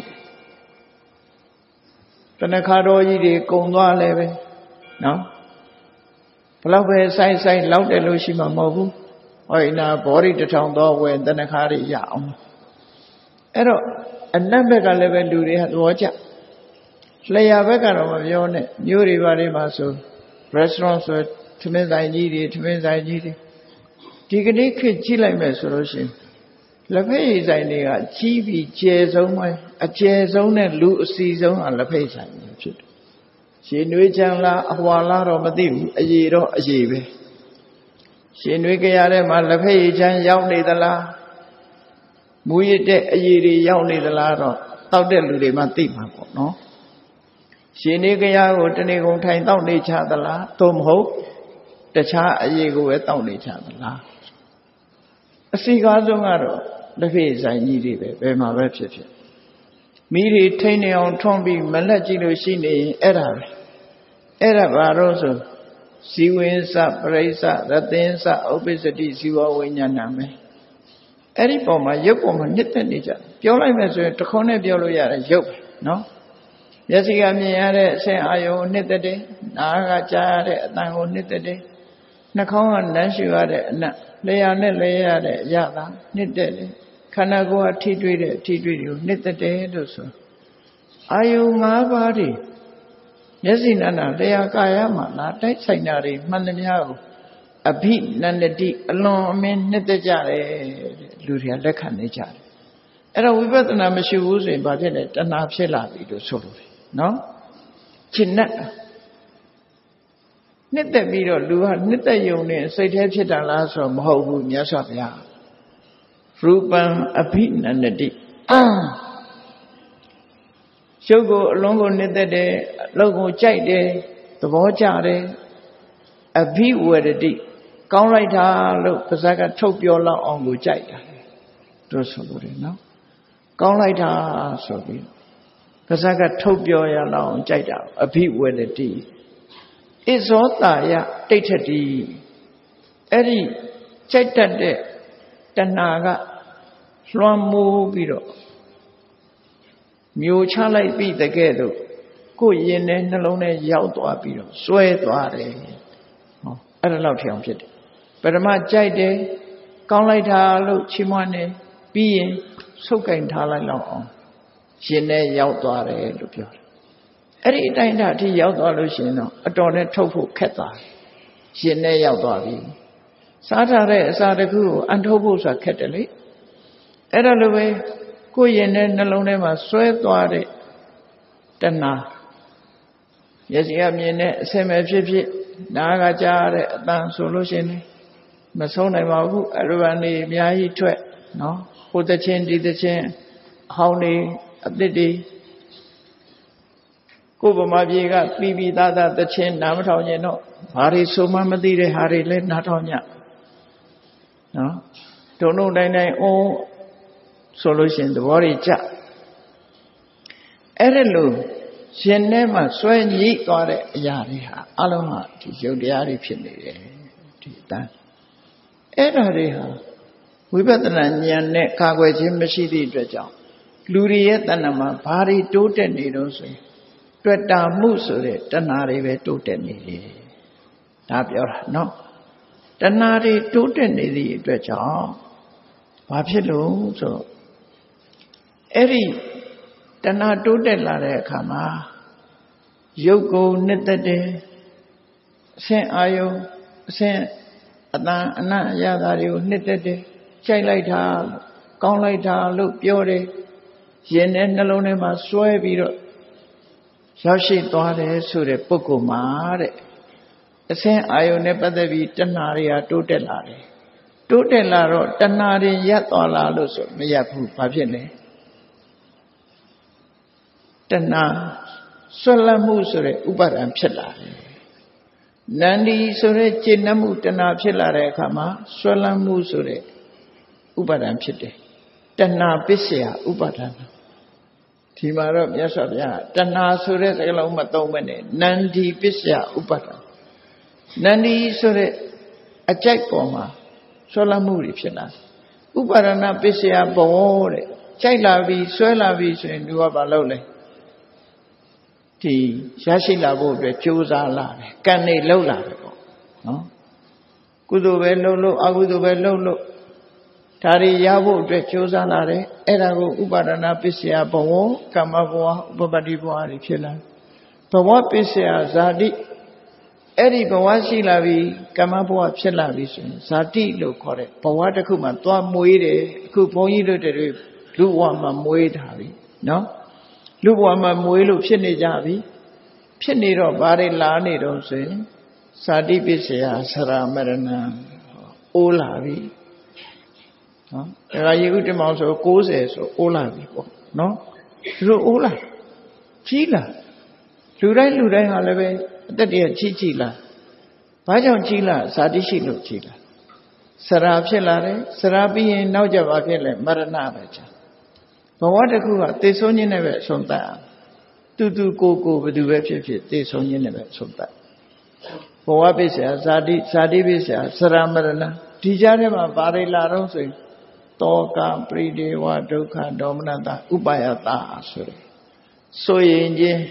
တဏ္ဍခါတော်ကြီးတွေကုံသွားလည်းပဲနော်ဘလောက်ပဲဆိုင်လောက်တယ်လို့ရှိမှမဟုတ်ဘူးဟောဒီနာဘောဓိတစ်ထောင်သောဝယ်တဏ္ဍခါတွေရအောင်အဲ့တော့အနတ်ဘက်ကလည်းပဲလူတွေကသဘောကျလျှာဘက်ကတော့မပြောနဲ့မျိုးတွေဘာတွေမှာဆို restaurant ဆိုထမင်းဆိုင်ကြီးတွေဒီကနေ့ခေတ်ကြည့်လိုက်မယ်ဆိုလို့ရှိရင်လက်ဖက်ရည်ဆိုင်တွေကကြီးပြီးကျယ်ဆုံးပဲအကျယ်ဆုံးနဲ့လူအစီဆုံးဟာလက်ဖက်ရည်ဆိုင်တွေဖြစ်တယ်ရှင်နွေးချမ်းလားအဟွာလားတော့မသိဘူးအရေတော့အရေပဲရှင်နွေးကြရတဲ့မှာလက်ဖက်ရည်ချမ်းရောက်နေသလားမူရတဲ့အရေတွေရောက်နေသလားတော့တောက်တဲ့လူတွေမှသိမှာပေါ့နော်ရှင်နွေးကြရကိုတနေ့ကုန်ထိုင်တောက်နေချသလားသို့မဟုတ်တခြားအရေကိုပဲတောက်နေချသလားအစီကားဆုံးကတော့လက်ဖက်ရည်ဆိုင်ကြီးတွေပဲဘယ်မှာပဲဖြစ်မိတွေထိန်းနေအောင်ထွန်းပြီးမလက်ကြည့်လို့ရှိနေရင်အဲ့ဒါဘာလို့ဆိုဇီဝင်စပရိစ္ဆရသင်္စဥပ္ပစ္စတိဇီဝဝိညာဏမယ်အဲ့ဒီပုံမှာရုပ်ပုံမှာနှစ်သက်နေကြပြောလိုက်မယ်ဆိုရင်တခွန်းနဲ့ပြောလို့ရတဲ့ရုပ်ပဲနော်မျက်စိကမြင်ရတဲ့အဆင့်အာယုံကိုနှစ်သက်တယ်နားကကြားရတဲ့အသံကိုနှစ်သက်တယ်နှာခေါင်းကနမ်းရှူရတဲ့အနံ့လျှာနဲ့လဲရတဲ့အရသာနှစ်သက်တယ်ခန္ဓာကိုယ်ကထိတွေ့တွေကိုနှစ်သက်တယ်လို့ဆိုအာယုံ၅ပါးတွေမျက်စိနာနာလျှာကာယမှာလာတိုက်ဆိုင်တာတွေမှန်သမျှကိုအဘိနန္ဒတိအလွန်အမင်းနှစ်သက်ကြတယ်လူတွေကလက်ခံနေကြတယ်အဲ့တော့ဝိပဿနာမရှိဘူးဆိုရင်ဘာဖြစ်လဲတဏှာဖြစ်လာပြီလို့ဆိုလို့နော်ရှင်းနဲ့နှစ်သက်ပြီးတော့လူကနှစ်သက်ယုံနဲ့စိတ်แท้ဖြစ်တာလားဆိုတော့မဟုတ်ဘူးမြတ်စွာဘုရားရူပံအဘိနန္ဒတိရုပ်ကိုအလုံးကိုနှစ်သက်တယ်အလုံးကိုကြိုက်တယ် ဘောကြတယ်အဘိဝရတိကောင်းလိုက်တာလို့ပါဇက်ကထုတ်ပြောလောက်အောင်ကိုကြိုက်တာတို့ဆိုလို့တယ်နော်ကောင်းလိုက်တာဆိုပြီးပါဇက်ကထုတ်ပြောရလောက်အောင်ကြိုက်တာအဘိဝရတိဣဇောတာယတိဋ္ဌတိအဲ့ဒီကြိုက်တတ်တဲ့တဏှာကလွှမ်းမိုးပြီးတော့မျိုးချလိုက်ပြီးတကယ်တော့ကိုယ်ရင်ထဲနှလုံးထဲရောက်သွားပြီးတော့စွဲသွားတယ်ဟောအဲ့ဒါလောက်ထအောင်ဖြစ်တယ်ပထမကြိုက်တယ်ကောင်းလိုက်တာလို့ချီးမွမ်းတယ်ပြီးရင်ဆုပ်ကင်ထားလိုက်လောက်အောင်ရင်ထဲရောက်သွားတယ်လို့ပြောတယ်အဲ့ဒီအတိုင်းအထိရောက်သွားလို့ရှိရင်တော့အတော်နဲ့ထုတ်ဖို့ခက်သွားတယ်ရင်ထဲရောက်သွားပြီစားထားတဲ့အစာတစ်ခုကိုအန်ထုတ်ဖို့ဆိုတာခက်တယ်လေအဲ့ဒါလိုပဲကိုယ်ရင်ထဲနှလုံးထဲမှာစွဲသွားတဲ့တဏှာမျက်စိကမြင်တဲ့အစင်ပဲဖြစ်ဖြစ်နားကကြားတဲ့အတန်ဆိုလို့ရှိရင်မဆုံးနိုင်ပါဘူးအရူပန်နေအများကြီးထွက်နော်ဟိုတစ်ချင်းဒီတစ်ချင်းအဟောင်းနေအသစ်တွေကိုယ်ဗမာပြည်ကပြီးသားတစ်ချင်းနားမထောင်ရင်တော့ဘာတွေဆိုမှမသိတဲ့ဟာတွေလည်းနားထောင်ညနော်ဒုံဒုံတိုင်းတိုင်းအုံးဆိုလို့ရှိရင်သဘောတွေကျအဲ့ဒါလို့ရှင်ထဲမှာစွဲညှိသွားတဲ့အရာတွေဟာအလုံးဟာဒီယုတ်တရားတွေဖြစ်နေတယ်ဒီအတန်းအဲ့ဒါတွေဟာဝိပဿနာဉာဏ်နဲ့ကာကွယ်ခြင်းမရှိသည့်အတွက်ကြောင့်လူတွေရဲ့တဏ္ဍာမှာဘာတွေတိုးတက်နေတော့ဆိုရင်တွေ့တာမှုဆိုတဲ့တဏှာတွေပဲတိုးတက်နေတယ်ဒါပြောတာနော်တဏှာတွေတိုးတက်နေသည့်အတွက်ကြောင့်ဘာဖြစ်လို့ဆိုအဲ့ဒီတဏှာတိုးတက်လာတဲ့အခါမှာရုပ်ကိုနှစ်သက်တယ်အဆင့်အာယုံအဆင့်အတန်အနတ်အရသာတွေကိုနှစ်သက်တယ်ကြိုက်လိုက်တာကောင်းလိုက်တာလို့ပြောတယ်ရင်ထဲနှလုံးထဲမှာစွဲပြီးတော့ရောက်ရှိသွားတယ်ဆိုတဲ့ပုဂ္ဂိုလ်မှာတဲ့အဆင့်အာယုံနဲ့ပတ်သက်ပြီးတဏှာတွေဟာတိုးတက်လာတယ်တိုးတက်လာတော့တဏှာတွေရပ်သွားလာလို့ဆိုမရပ်ဘူးဘာဖြစ်လဲတဏှာဆွဲလန်းမှုဆိုတဲ့ဥပါဒံဖြစ်လာတယ်နန္ဒီဆိုတဲ့ကျင့်နှမှုတဏှာဖြစ်လာတဲ့အခါမှာဆွဲလန်းမှုဆိုတဲ့ဥပါဒံဖြစ်တယ်တဏှာပစ္စယဥပါဒံဒီမှာတော့မြတ်စွာဘုရားတဏှာဆိုတဲ့စကားလုံးမသုံးဘဲနဲ့နန္ဒီပစ္စယဥပါဒံနန္ဒီဆိုတဲ့အကြိုက်ပေါ်မှာဆွဲလန်းမှုတွေဖြစ်လာဥပါဒနာပစ္စယဘောတဲ့ကြိုက်လာပြီးဆွဲလာပြီးဆိုရင်သူကဘာလုပ်လဲဒီရရှိလာဖို့အတွက်ကြိုးစားလာတယ်ကံနေလှုပ်လာတယ်ပေါ့နော်ကုသိုလ်ပဲလှုပ်လို့အကုသိုလ်ပဲလှုပ်လို့ဒါတွေရဖို့အတွက်ကြိုးစားလာတယ်အဲ့ဒါကိုဥပါဒနာပစ္စယဘဝကမ္မဘဝဥပပတ္တိဘဝတွေဖြစ်လာဘဝပစ္စယဇာတိအဲ့ဒီဘဝရှိလာပြီးကမ္မဘဝဖြစ်လာပြီဆိုရင်ဇာတိလို့ခေါ်တဲ့ဘဝတစ်ခုမှသွားမွေးတယ်အခုဘုန်းကြီးတို့တွေလူဘဝမှာမွေးတာပြီနော်လူဘဝမှာမွေးလို့ဖြစ်နေကြပြီဖြစ်နေတော့ဘာတွေလာနေတော့ဆိုရင်ဇာတိပစ္စယဆရာမရဏအိုးလာပြီနော်ဒါကယေဥတ္တမောင်ဆို60ဆိုအိုးလာပြီပေါ့နော်သူတို့အိုးလာကြီးလာလူတိုင်းဟာလည်းပဲအသက်တည်းကြီးလာဘာကြောင့်ကြီးလာဇာတိရှိလို့ကြီးလာဆရာဖြစ်လာတယ်ဆရာပြီးရင်နောက်ကြပါဖြစ်လဲမရဏပဲကြာဘဝတစ်ခုကသေဆုံးခြင်းနဲ့ပဲအဆုံးသတ်တူကိုဘယ်သူပဲဖြစ်ဖြစ်သေဆုံးခြင်းနဲ့ပဲအဆုံးသတ်ဘဝပစ္စယဇာတိပစ္စယဆရာမရဏဒီကြားထဲမှာဘာတွေလာတော့ဆိုရင်တောကပရိဒေဝဒုက္ခဒေါမနတဥပါယတဆိုတယ်ဆိုရင်ချင်း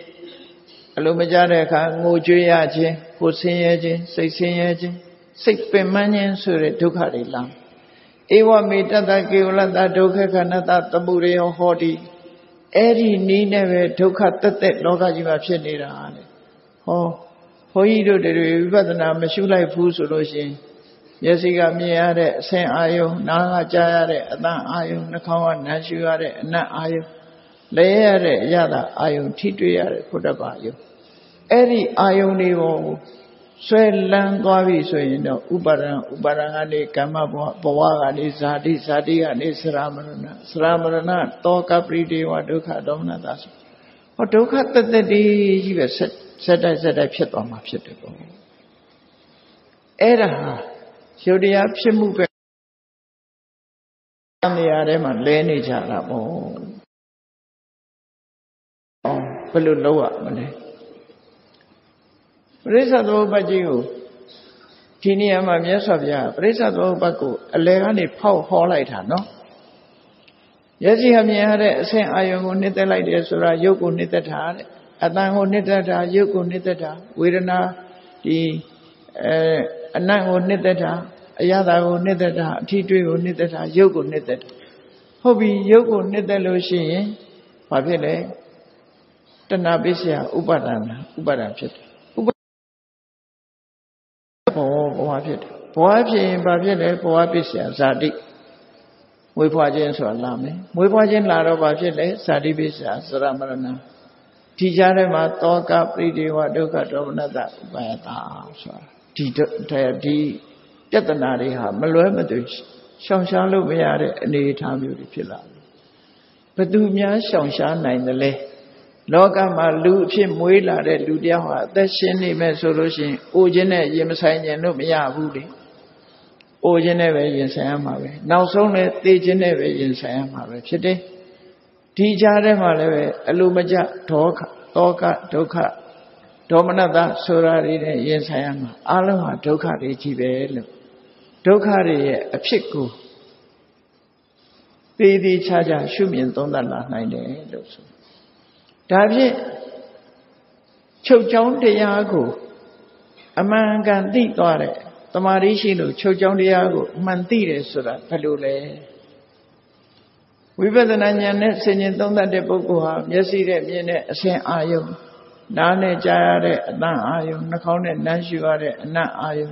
အလိုမကြတဲ့အခါငိုကြွေးရခြင်းကိုဆင်းရဲခြင်းစိတ်ဆင်းရဲခြင်းစိတ်ပင်ပန်းခြင်းဆိုတဲ့ဒုက္ခတွေလာဧဝမေတ္တကေဝလတဒုက္ခခဏတသမှုရေဟောတိအဲ့ဒီနည်းနဲ့ပဲဒုက္ခတက်လောကကြီးမှာဖြစ်နေတာလေဟောဘုန်းကြီးတို့တွေဝိပဿနာမရှုလိုက်ဘူးဆိုလို့ရှိရင်မျက်စိကမြင်ရတဲ့အဆင်အာယုံနားကကြားရတဲ့အသံအာယုံနှာခေါင်းကနားရှုရတဲ့အနတ်အာယုံလဲရတဲ့အရသာအာယုံထိတွေ့ရတဲ့ဖုဒ္ဓဘာယုံအဲ့ဒီအာယုန်တွေကိုဆွဲလန်းသွားပြီဆိုရင်တော့ဥပါဒံကနေကမ္မဘဝကနေဇာတိကနေစရမရဏတောကပရိဒေဝဒုက္ခဒေါမနတဆိုဟောဒုက္ခတက်ကြီးပဲ ဆက်တိုက်ဖြစ်သွားမှာဖြစ်တယ်ပေါ့အဲ့ဒါဟာရုပ်တရားဖြစ်မှုပဲနေရာထဲမှာလဲနေကြတာပေါ့ဘယ်လိုလုပ်ရမလဲပရိစ္ဆေသမုပ္ပါဒ်ကြီးကိုဒီနေရာမှာမြတ်စွာဘုရားပရိစ္ဆေသမုပ္ပါဒ်ကိုအလယ်ကနေဖောက်ဟောလိုက်တာနော်မျက်စိဟာမြင်ရတဲ့အဆင့်အာယုံကိုနှစ်သက်လိုက်တယ်ဆိုတာရုပ်ကိုနှစ်သက်တာတဲ့အတန်ကိုနှစ်သက်တာရုပ်ကိုနှစ်သက်တာဝေဒနာဒီအနံ့ကိုနှစ်သက်တာအရသာကိုနှစ်သက်တာအထီးတွေးကိုနှစ်သက်တာရုပ်ကိုနှစ်သက်တာဟုတ်ပြီရုပ်ကိုနှစ်သက်လို့ရှိရင်ဘာဖြစ်လဲတဏှာပစ္စယဥပါဒံဖြစ်တယ်ဘဝဖြစ်တယ်ဘဝဖြစ်ရင်ဘာဖြစ်လဲဘဝပစ္စယဇာတိမွေးဖွားခြင်းဆိုတာလာမယ်မွေးဖွားခြင်းလာတော့ဘာဖြစ်လဲဇာတိပစ္စယသရမရဏဒီကြားထဲမှာတောကပရိဒေဝဒုက္ခဒေါမနတဥပါယတာဆိုတာဒီပြဿနာတွေဟာမလွဲမသွေရှောင်ရှားလို့မရတဲ့အနေအထားမျိုးတွေဖြစ်လာတယ်ဘယ်သူများရှောင်ရှားနိုင်တယ်လဲလောကမှာလူအဖြစ်မွေးလာတဲ့လူတယောက်ဟာအသက်ရှင်နေမဲ့ဆိုလို့ရှိရင်အိုခြင်းနဲ့ရင်မဆိုင်ခြင်းလို့မရဘူးလေအိုခြင်းနဲ့ပဲရင်ဆိုင်ရမှာပဲနောက်ဆုံးလည်းသေခြင်းနဲ့ပဲရင်ဆိုင်ရမှာပဲဖြစ်တယ်ဒီကြားထဲမှာလည်းပဲအလိုမကျတောကဒုက္ခဒေါမနတဆိုတာတွေနဲ့ရင်ဆိုင်ရမှာအလုံးဟာဒုက္ခတွေကြီးပဲလို့ဒုက္ခတွေရဲ့အဖြစ်ကိုသေချာရှုမြင်သုံးသပ်လာနိုင်တယ်လို့ဆိုဒါဖြင့်ချုပ်ချောင်းတရားကိုအမှန်ကန်သိသွားတယ်တမာရီရှိလို့ချုပ်ချောင်းတရားကိုအမှန်သိတယ်ဆိုတာဘယ်လိုလဲဝိပဿနာဉာဏ်နဲ့ဆင်ခြင်သုံးသပ်တဲ့ပုဂ္ဂိုလ်ဟာမျက်စိနဲ့မြင်တဲ့အဆင့်အာယုံနားနဲ့ကြားရတဲ့အသံအာယုံနှာခေါင်းနဲ့နမ်းရှူရတဲ့အနံ့အာယုံ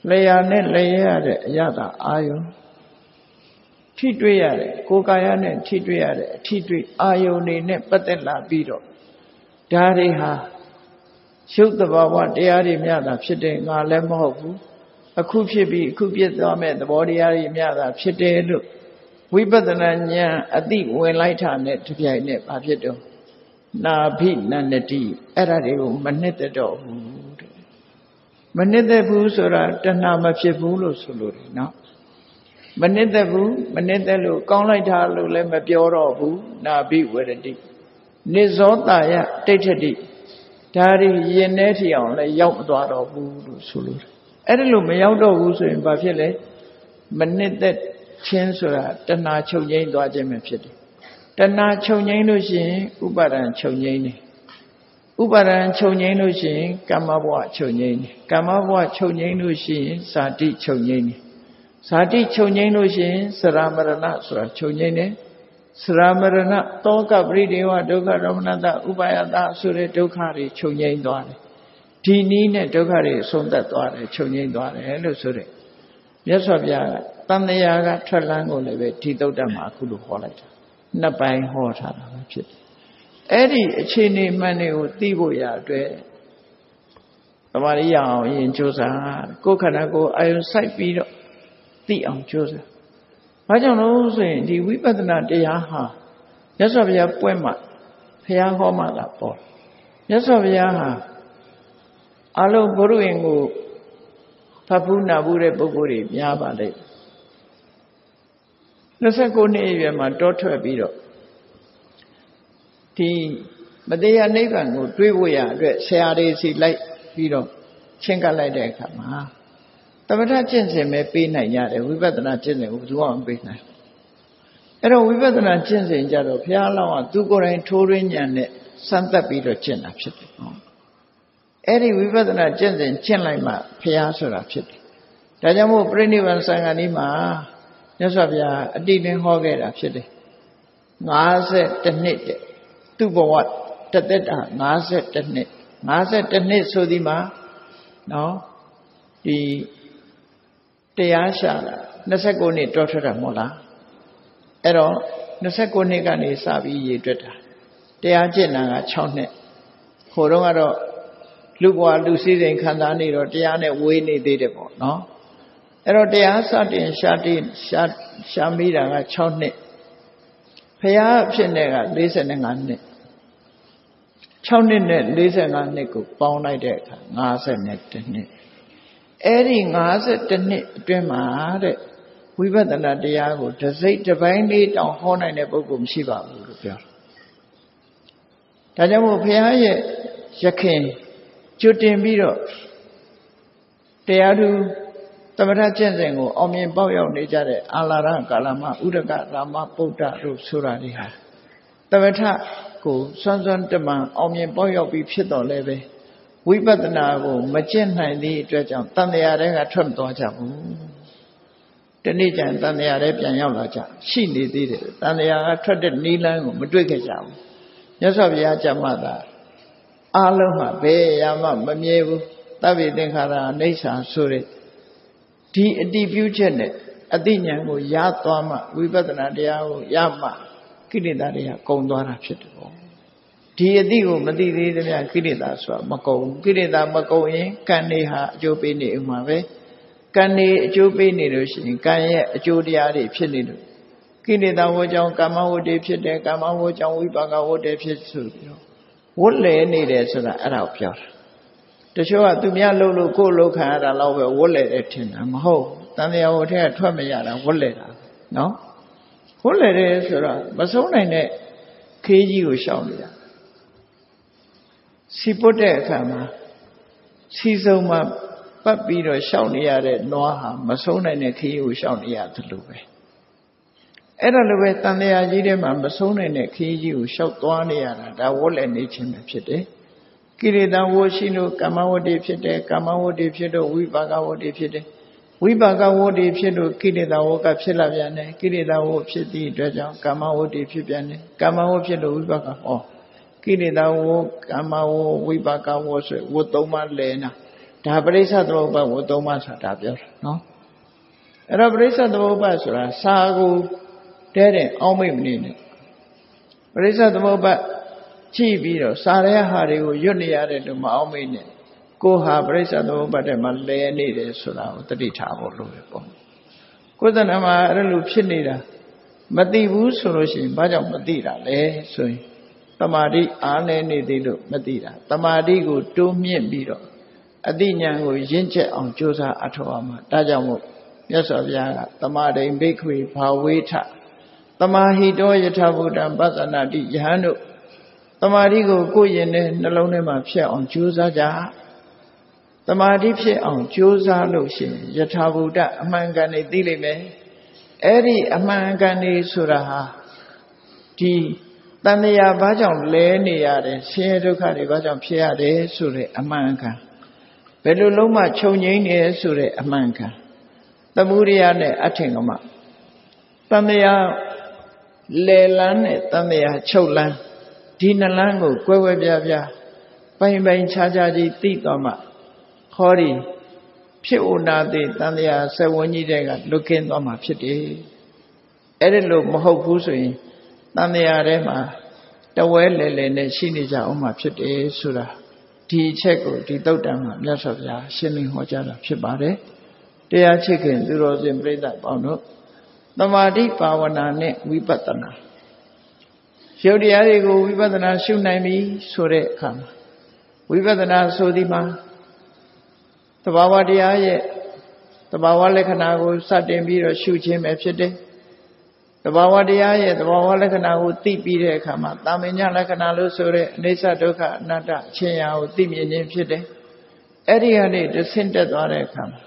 လျှာနဲ့လျှရတဲ့အရသာအာယုံထိတွေ့ရတယ်ကိုယ်ကာယနဲ့ထိတွေ့ရတဲ့အထိတွေ့အာယုန်တွေနဲ့ပတ်သက်လာပြီးတော့ဒါတွေဟာရုပ်တဘာဝတရားတွေများတာဖြစ်တယ်ငါလည်းမဟုတ်ဘူးအခုဖြစ်ပြီးအခုပြည့်သွားမဲ့သဘောတရားတွေများတာဖြစ်တယ်လို့ဝိပဿနာဉာဏ်အသိဝင်လိုက်တာနဲ့တပြိုင်နက်ဘာဖြစ်တော့နာဘိနန္တိအဲ့ဒါတွေကိုမနှစ်သက်တော့ဘူးတဲ့မနှစ်သက်ဘူးဆိုတာတဏှာမဖြစ်ဘူးလို့ဆိုလို့တယ်နော်မနှစ်သက်ဘူးမနှစ်သက်လို့ကောင်းလိုက်တာလို့လည်းမပြောတော့ဘူးနာဘိဝရတိနိဇောတာယတိဋ္ဌတိဒါရီရင်ထဲထီအောင်လည်းရောက်မသွားတော့ဘူးလို့ဆိုလို့အဲ့ဒါလို့မရောက်တော့ဘူးဆိုရင်ဘာဖြစ်လဲမနှစ်သက်ခြင်းဆိုတာတဏှာချုပ်ငိမ့်သွားခြင်းပဲဖြစ်တယ်တဏှာချုပ်ငိမ့်လို့ရှိရင်ဥပါဒံချုပ်ငိမ့်တယ်ဥပါဒံချုပ်ငိမ့်လို့ရှိရင်ကမ္မဘဝချုပ်ငိမ့်တယ်ကမ္မဘဝချုပ်ငိမ့်လို့ရှိရင်ဇာတိချုပ်ငိမ့်တယ်ဇာတိချုပ်ငိမ့်လို့ရှိရင်စရမရဏဆိုတာချုပ်ငိမ့်တယ်စရမရဏတောကပရိဒေဝဒုက္ခဒေါမနတဥပါယတာဆိုတဲ့ဒုက္ခတွေချုပ်ငိမ့်သွားတယ်ဒီနည်းနဲ့ဒုက္ခတွေဆုံးသက်သွားတယ်ချုပ်ငိမ့်သွားတယ်လို့ဆိုတဲ့မြတ်စွာဘုရားကတန်မြာကထွက်လန်းကိုလည်းပဲဒီသုတ်တမှာအခုလိုဟောလိုက်တာနှစ်ပိုင်းဟောထားတာပဲဖြစ်တယ်အဲ့ဒီအခြေအနေမှန်တွေကိုသိဖို့ရအတွက်သမာဓိရအောင်ရင်ကြိုးစားကိုယ်ခန္ဓာကိုယ်အာယုစိုက်ပြီးတော့သိအောင်ကြိုးစားဘာကြောင့်လို့ဆိုရင်ဒီဝိပဿနာတရားဟာမြတ်စွာဘုရားပွဲမှာဘုရားဟောမှလာပေါ်မြတ်စွာဘုရားဟာအလုံးဘုရုရင်ကိုဖတ်ဘူးနာဘူးတဲ့ပုဂ္ဂိုလ်တွေများပါလေ29နှစ်အရွယ်မှာတောထွက်ပြီးတော့ဒီမတရားနိဗ္ဗာန်ကိုတွေးဖို့ရအတွက်ဆရာတွေစီလိုက်ပြီးတော့ချင်းကပ်လိုက်တဲ့အခါမှာသမထကျင့်စဉ်ပဲပေးနိုင်ရတယ်ဝိပဿနာကျင့်စဉ်ကိုဘယ်သူမှမပေးနိုင်အဲ့တော့ဝိပဿနာကျင့်စဉ်ကြတော့ဘုရားလောင်းကသူကိုယ်တိုင်ထိုးရင်းဉာဏ်နဲ့စမ်းသပ်ပြီးတော့ကျင့်တာဖြစ်တယ်ဟောအဲ့ဒီဝိပဿနာကျင့်စဉ်ကျင့်လိုက်မှဘုရားဆိုတာဖြစ်တယ်ဒါကြောင့်မို့ပြိဋိဘံစံဃာနီးမှာမြတ်စွာဘုရားအတိပင်ဟောခဲ့တာဖြစ်တယ်52နှစ်တဲ့သူ့ဘဝတသက်တာ52နှစ်52နှစ်ဆိုဒီမှာနော်ဒီတရားရှာတာ29နှစ်တောထွက်တာမဟုတ်လားအဲ့တော့29နှစ်ကနေစပြီးရေတွက်တာတရားကျင့်တာက6နှစ်ခိုတော့ကတော့လူဘဝလူစည်းစိမ်ခံစားနေတော့တရားနဲ့ဝေးနေသေးတယ်ပေါ့နော်အဲ့တော့တရားစတင်ရှာမိတာက6နှစ်ဖရာအဖြစ်နဲ့က45နှစ် 6နှစ်နဲ့45နှစ်ကိုပေါင်းလိုက်တဲ့အခါ52နှစ်အဲ့ဒီ52နှစ်အတွင်းမှာတဲ့ဝိပဿနာတရားကိုတစ်စိတ်တစ်ပိုင်းလေးတောင်ဟောနိုင်တဲ့ပုဂ္ဂိုလ်မရှိပါဘူးလို့ပြောတာဒါကြောင့်မို့ဘုရားရဲ့ရခင်ကျွတ်တင်ပြီးတော့တရားသူသမထကျင့်စဉ်ကိုအောင်မြင်ပေါက်ရောက်နေကြတဲ့အာလာရကာလမှာဥဒကရာမပုဒ္ဒတို့ဆိုတာတွေဟာသမထကိုစွမ်းစွမ်းတမန်အောင်မြင်ပေါက်ရောက်ပြီးဖြစ်တော်လဲပဲဝိပဿနာကိုမကျင့်နိုင်သည့်အတွက်ကြောင့်တန်တရားတွေကထွက်မသွားကြဘူးဒီနေ့ကျရင်တန်တရားတွေပြန်ရောက်လာကြရှိနေသေးတယ်တန်တရားကထွက်တဲ့နိလန်းကိုမတွေ့ခဲ့ကြဘူးမြတ်စွာဘုရားကြမှသာအားလုံးမှာဘယ်ရမှမမြဲဘူးသဗ္ဗေသင်္ခါရအိဋ္ဌာဆိုတဲ့ဒီအတိပြုချက်နဲ့အတိညာဏ်ကိုရသွားမှဝိပဿနာတရားကိုရမှကိလေသာတွေကကုန်သွားတာဖြစ်တယ်ပေါ့ဒီအတိကိုမသိသေးသမျှကိလေသာဆိုတာမကုန်ကိလေသာမကုန်ရင်ကံတွေဟာအကျိုးပေးနေဥမှာပဲကံတွေအကျိုးပေးနေလို့ရှိရင်ကံရဲ့အကျိုးတရားတွေဖြစ်နေလို့ကိလေသာဝကြောင့်ကာမဝတ္တေဖြစ်တယ်ကာမဝကြောင့်ဝိပါကဝတ္တေဖြစ်ဆိုပြီးတော့ဝတ်လဲနေတယ်ဆိုတာအဲ့ဒါကိုပြောတာတချို့ကသူများလှုပ်လို့ကိုယ်လှုပ်ခံရတာတော့ပဲဝတ်လဲတယ်ထင်တာမဟုတ်တန်တရားဝတ်ထဲကထွက်မရတာဝတ်လဲတာနော်ဝတ်လဲတယ်ဆိုတော့မဆုံးနိုင်တဲ့ခေးကြီးကိုရှောင်နေတာစီပုတ်တဲ့အခါမှာစီစုံမှာပတ်ပြီးတော့ရှောင်နေရတဲ့နွားဟာမဆုံးနိုင်တဲ့ခေးကိုရှောင်နေရတယ်လို့ပဲအဲ့ဒါလိုပဲတန်တရားကြီးထဲမှာမဆုံးနိုင်တဲ့ခေးကြီးကိုရှောက်သွားနေရတာဒါဝတ်လဲနေခြင်းပဲဖြစ်တယ်ကိလေသာဝရှိလို့ကာမဝတ္တေဖြစ်တယ်ကာမဝတ္တေဖြစ်လို့ဝိပါကဝတ္တေဖြစ်တယ်ဝိပါကဝတ္တေဖြစ်လို့ကိလေသာဝကဖြစ်လာပြန်တယ်ကိလေသာဝဖြစ်သည့်အတွက်ကြောင့်ကာမဝတ္တေဖြစ်ပြန်တယ်ကာမဝဖြစ်လို့ဝိပါကဟောကိလေသာဝကာမဝဝိပါကဝဆိုဝတ်သုံးပါးလဲနာဒါပရိစ္ဆသမုပ္ပါဝတ်သုံးပါးဆိုတာပြောတာနော်အဲ့တော့ပရိစ္ဆသမုပ္ပါဆိုတာစာကိုတဲ့အောင်းမိတ်မနေနဲ့ပရိစ္ဆသမုပ္ပါကြည့်ပြီးတော့စာရဲဟာတွေကိုရွတ်နေရတယ်လို့မအောင်မိနဲ့ကိုဟာပရိစ္ဆသမုပ္ပါဒ်မှာလဲနေတယ်ဆိုတာကိုတတိထားဖို့လိုတယ်ပေါ့ကိုယ်တဏ္ဍမှာအဲ့လိုဖြစ်နေတာမသိဘူးဆိုလို့ရှိရင်ဘာကြောင့်မသိတာလဲဆိုရင်တမာတိအားနည်းနေသေးလို့မသိတာတမာတိကိုတိုးမြင့်ပြီးတော့အတိညာဏ်ကိုရင့်ကျက်အောင်ကြိုးစားအထောက်အမှာဒါကြောင့်မို့မြတ်စွာဘုရားကတမာတိဘိက္ခွေဘာဝေထတမာဟိတောယထာဘုဒ္ဓံပသနာတိယဟန်တို့တမာတိကိုကိုယ်ရင်နဲ့နှလုံးထဲမှာဖြစ်အောင်ကြိုးစားကြတမာတိဖြစ်အောင်ကြိုးစားလို့ရှိရင်ယထာဘုဒ္ဓအမှန်ကန်နေသိလိမ့်မယ်အဲ့ဒီအမှန်ကန်နေဆိုတာဟာဒီတန်တရားဘာကြောင့်လဲနေရတယ်ဆင်းရဲဒုက္ခတွေဘာကြောင့်ဖြစ်ရတယ်ဆိုတဲ့အမှန်ကန်ဘယ်လိုလုံးမှခြုံငိမ့်နေဆိုတဲ့အမှန်ကန်သမုဒယနဲ့အထင်ကမှတန်တရားလဲလန်းနဲ့တန်တရားချုပ်လန်းဒီနှလန်းကိုကွဲကွဲပြားပြားပိုင်ပိုင်ခြားခြားကြီးသိသွားမှဟောဒီဖြစ်ဥနာတိတန်တရားစဝန်းကြီးတဲ့ကလွတ်ကင်းသွားမှဖြစ်တယ်အဲ့ဒီလိုမဟုတ်ဘူးဆိုရင်တန်တရားထဲမှာတဝဲလဲလဲနဲ့ရှိနေကြအောင်မှဖြစ်တယ်ဆိုတာဒီအချက်ကိုဒီသုတ်တံမှာမြတ်စွာဘုရားရှင်းလင်းဟောကြားတာဖြစ်ပါတယ်တရားချစ်ခင်သူတော်စင်ပြိဿပေါင်းတို့သမာဓိဘာဝနာနဲ့ဝိပဿနာရုပ်တရားတွေကိုဝိပဿနာရှုနိုင်ပြီဆိုတဲ့အခါမှာဝိပဿနာဆိုဒီမှာသဘာဝတရားရဲ့သဘာဝလက္ခဏာကိုစတင်ပြီးတော့ရှုခြင်းပဲဖြစ်တယ်သဘာဝတရားရဲ့သဘာဝလက္ခဏာကိုသိပြီးတဲ့အခါမှာတာမညလက္ခဏာလို့ဆိုတဲ့အိဋ္ဌဒုက္ခအနတ္တအချင်းရာကိုသိမြင်ခြင်းဖြစ်တယ်အဲ့ဒီကနေတဆင့်တက်သွားတဲ့အခါမှာ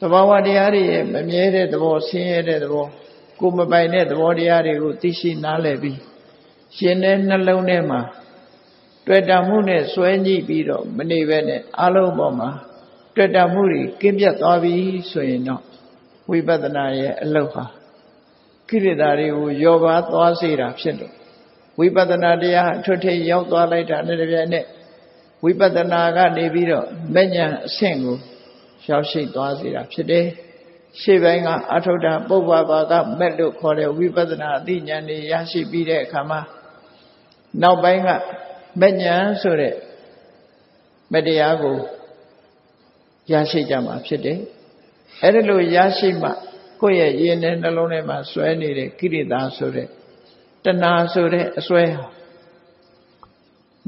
သဘာဝတရားတွေရဲ့မမြဲတဲ့သဘောဆင်းရဲတဲ့သဘောကိုမပိုင်တဲ့သဘောတရားတွေကိုသိရှိနားလည်ပြီးရှင်တဲ့နှလုံးထဲမှာတွေ့တာမှုနဲ့စွဲညှိပြီးတော့မနေပဲနဲ့အလုံးပေါ်မှာတွေ့တာမှုတွေကင်းပြတ်သွားပြီဆိုရင်တော့ဝိပဿနာရဲ့အလုပ်ဟာကိလေသာတွေကိုယောပါသွားစေတာဖြစ်လို့ဝိပဿနာတရားအထွတ်ထိပ်ရောက်သွားလိုက်တာနဲ့တပြိုင်နက်ဝိပဿနာကနေပြီးတော့မဉ္ဇဉ်အဆင့်ကိုရောက်ရှိသွားစေတာဖြစ်တယ်ရှေ့ပိုင်းကအထုဒ္ဓပုပ္ပဘာကမက်လို့ခေါ်တဲ့ဝိပဿနာအသိဉာဏ်တွေရရှိပြီးတဲ့အခါမှာနောက်ပိုင်းကမဉ္ဇဉ်ဆိုတဲ့မတရားကိုရရှိကြမှာဖြစ်တယ်အဲ့ဒါလို့ရရှိမှကိုယ့်ရဲ့ရင်ထဲနှလုံးထဲမှာစွဲနေတဲ့ကိလေသာဆိုတဲ့တဏှာဆိုတဲ့အစွဲဟာ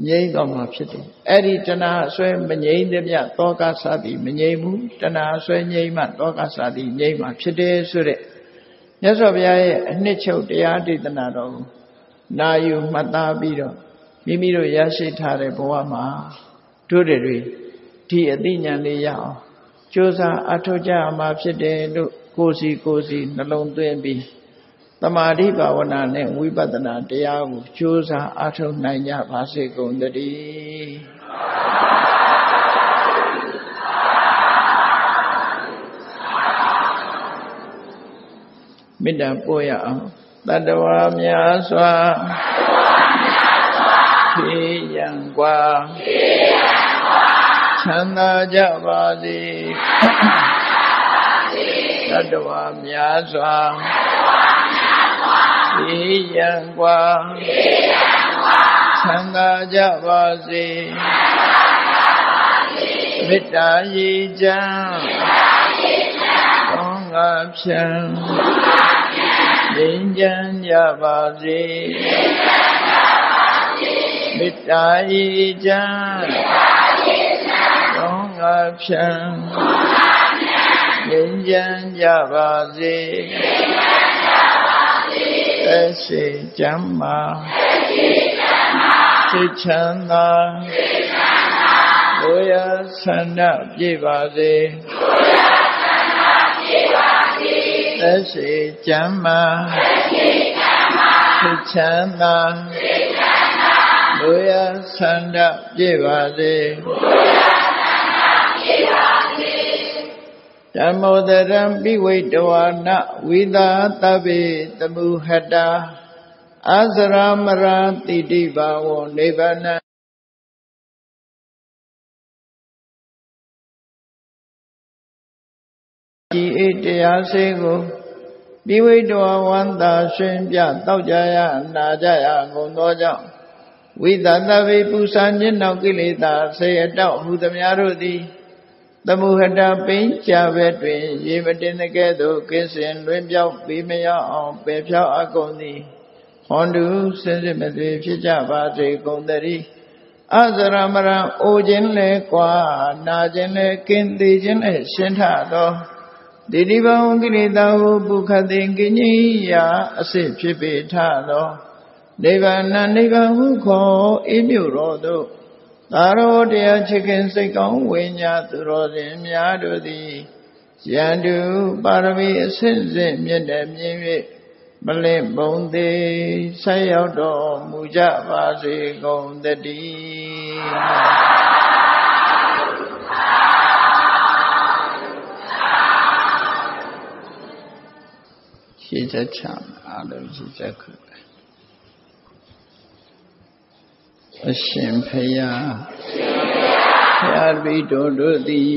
ငြိမ်းသွားမှာဖြစ်တယ်အဲ့ဒီတဏှာအစွဲမငြိမ်းတဲ့မြတ်တောကစသည်မငြိမ်းဘူးတဏှာအစွဲငြိမ်းမှတောကစသည်ငြိမ်းမှာဖြစ်တယ်ဆိုတဲ့မြတ်စွာဘုရားရဲ့အနှစ်ချုပ်တရားဒေသနာတော်ကိုနာယူမှတ်သားပြီးတော့မိမိတို့ရရှိထားတဲ့ဘဝမှာတို့တွေဒီအသိဉာဏ်လေးရအောင်ကြိုးစားအထောက်ကြမှာဖြစ်တယ်လို့ကိုယ်စီနှလုံးသွင်းပြီးသမာဓိဘာဝနာနဲ့ဝိပဿနာတရားကိုကြိုးစားအထောက်နိုင်ကြပါစေကုန်သတည်းမေတ္တာပို့ရအောင်တတ္တဝါများစွာဖြေရန်กว่าချမ်းသာကြပါစေတတ္တဝါများစွာဖြေရန်กว่าချမ်းသာကြပါစေမေတ္တာရည်ချမ်းကောင်းငါဖြံငြိမ်းချမ်းကြပါစေမေတ္တာရည်ချမ်းကောင်းငါဖြံငြိမ်းချမ်းကြပါစေသက်ရှိချမ်းသာစိတ်ချမ်းသာကိုယ်ရဆန္ဒပြည့်ပါစေသက်ရှိချမ်းသာစိတ်ချမ်းသာကိုယ်ရဆန္ဒပြည့်ပါစေဓမ္မောတရံပိဝိတဝါနဝိသာတဗ္ဗေတမုဟတာအစရမရာတိတိဘာဝောနိဗ္ဗာနံဒီအေတရားစေကိုပိဝိတဝါဝန္တာရှင်ပြတောက်ကြရနာကြရကုန်သောကြောင့်ဝိသတဗေပူဇာညစ်နောက်ကိလေသာဆေအတောက်ဟူသမျှတို့သည်သမုဟတပိဉ္ကြဘက်တွင်ရေမတင်တဲ့ကဲ့သို့ကင်းစင်လွင်ပြောက်ပြီးမရအောင်ပယ်ဖြောက်အကုန်သည်ဟွန်တုစင်စစ်မသွေဖြစ်ကြပါစေကုန်သတည်းအစရမရံအိုခြင်းလဲကွာနာခြင်းလဲကင်းသေးခြင်းလဲရှင်းထသောတိတိဘဝကိလေသာဟုပုခတိကင်းကြီးရာအစစ်ဖြစ်ပေထသောနိဗ္ဗာန်နိဗ္ဗာန်ဟုခေါ်အေးမြို့တော်သို့သာရောတရားချစ်ခင်စိတ်ကောင်းဝိညာသူတော်စင်များတို့သည်ယန္တုပါရမီအစစ်စစ်မြင့်တဲ့မြင့်၍မလင့်ပုံသေးဆက်ရောက်တော်မူကြပါစေကုန်သတည်းရှိချက်ချအားလုံးရှိချက်ခုအရှင်ဖယားဘုရားပိတော်တို့သည်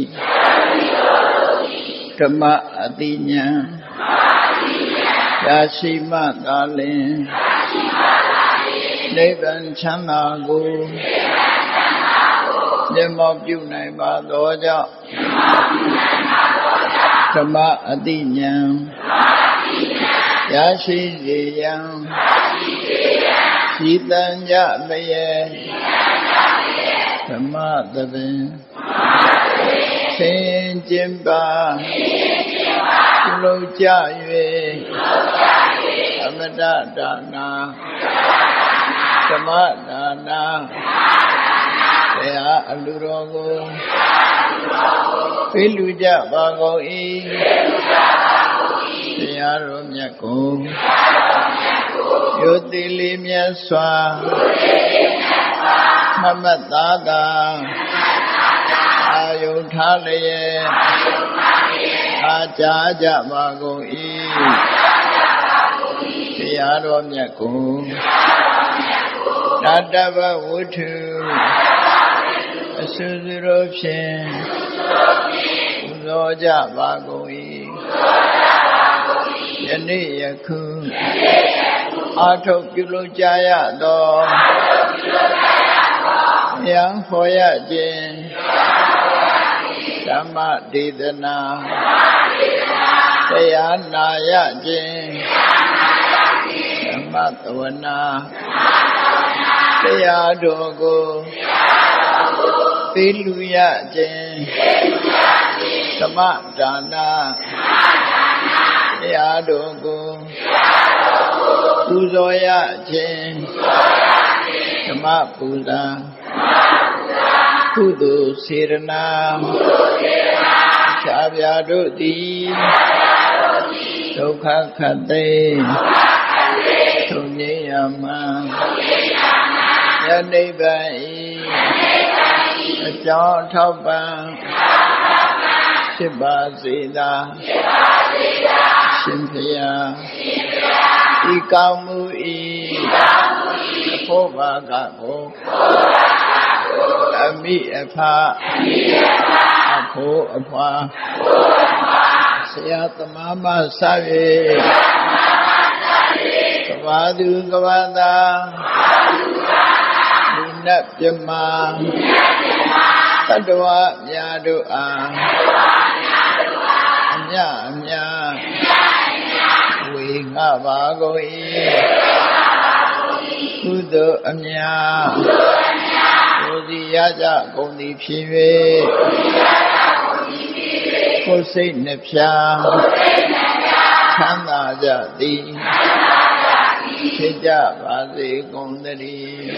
ဓမ္မအတိညာရာရှိမှသာလင်နိဗ္ဗာန်ချမ်းသာကိုမျက်မှောက်ပြုနိုင်ပါသောကြောင့်ဓမ္မအတိညာရာရှိစေရန်ဤတန်ကြလျက်ဓမ္မသဘင်ဆင်ကျင်ပါပြုလုပ်ကြ၍အမတဒါနာဓမ္မဒါနာတရားအလူတော်ကိုဖိလူကြပါကုန်၏တရားတော်မြတ်ကိုယုတိလေးမြတ်စွာမမတ်သားသာအာယုထားလျက်အာကြားကြပါကုန်၏တရားတော်မြတ်ကိုတတ္တဗဝုထုအစွစွတော်ဖြင့်ပူဇော်ကြပါကုန်၏ယနေ့ယခုအာထုတ်ပြုလုပ်ကြရသောဉာဏ်ဟောရခြင်းဓမ္မဒေသနာတရားနာရခြင်းဓမ္မသဝနာ တရားတော်ကိုပေးလူရခြင်းဓမ္မဒါနတရားတော်ကိုပူဇော်ရခြင်းဓမ္မပူဇာကုသိုလ်စေရနာဖြာဖြာတို့သည်ဒုက္ခခတ်သိသုံးငြိမ်းရမှယနိဗ္ဗာန်ဤအကြောင်းထောက်ပံ့ဖြစ်ပါစေသာရှင်ဖျားဤကောင်းမှုဤအဖို့ဘာကကိုအမိအဖအဖို့အဖွာဆရာသမားမဆ၍ကဘာသူကဘာသာလူနတ်ပြမတတ္တဝများတို့အားအမြအမြဝေငှပါကုန်၏ကုသိုလ်အမြကိုယ်စီရကြကုန်သည်ဖြစ်၍ကိုယ်စိတ်နှဖျားချမ်းသာကြသည်ဖြစ်ကြပါစေကုန်သတည်း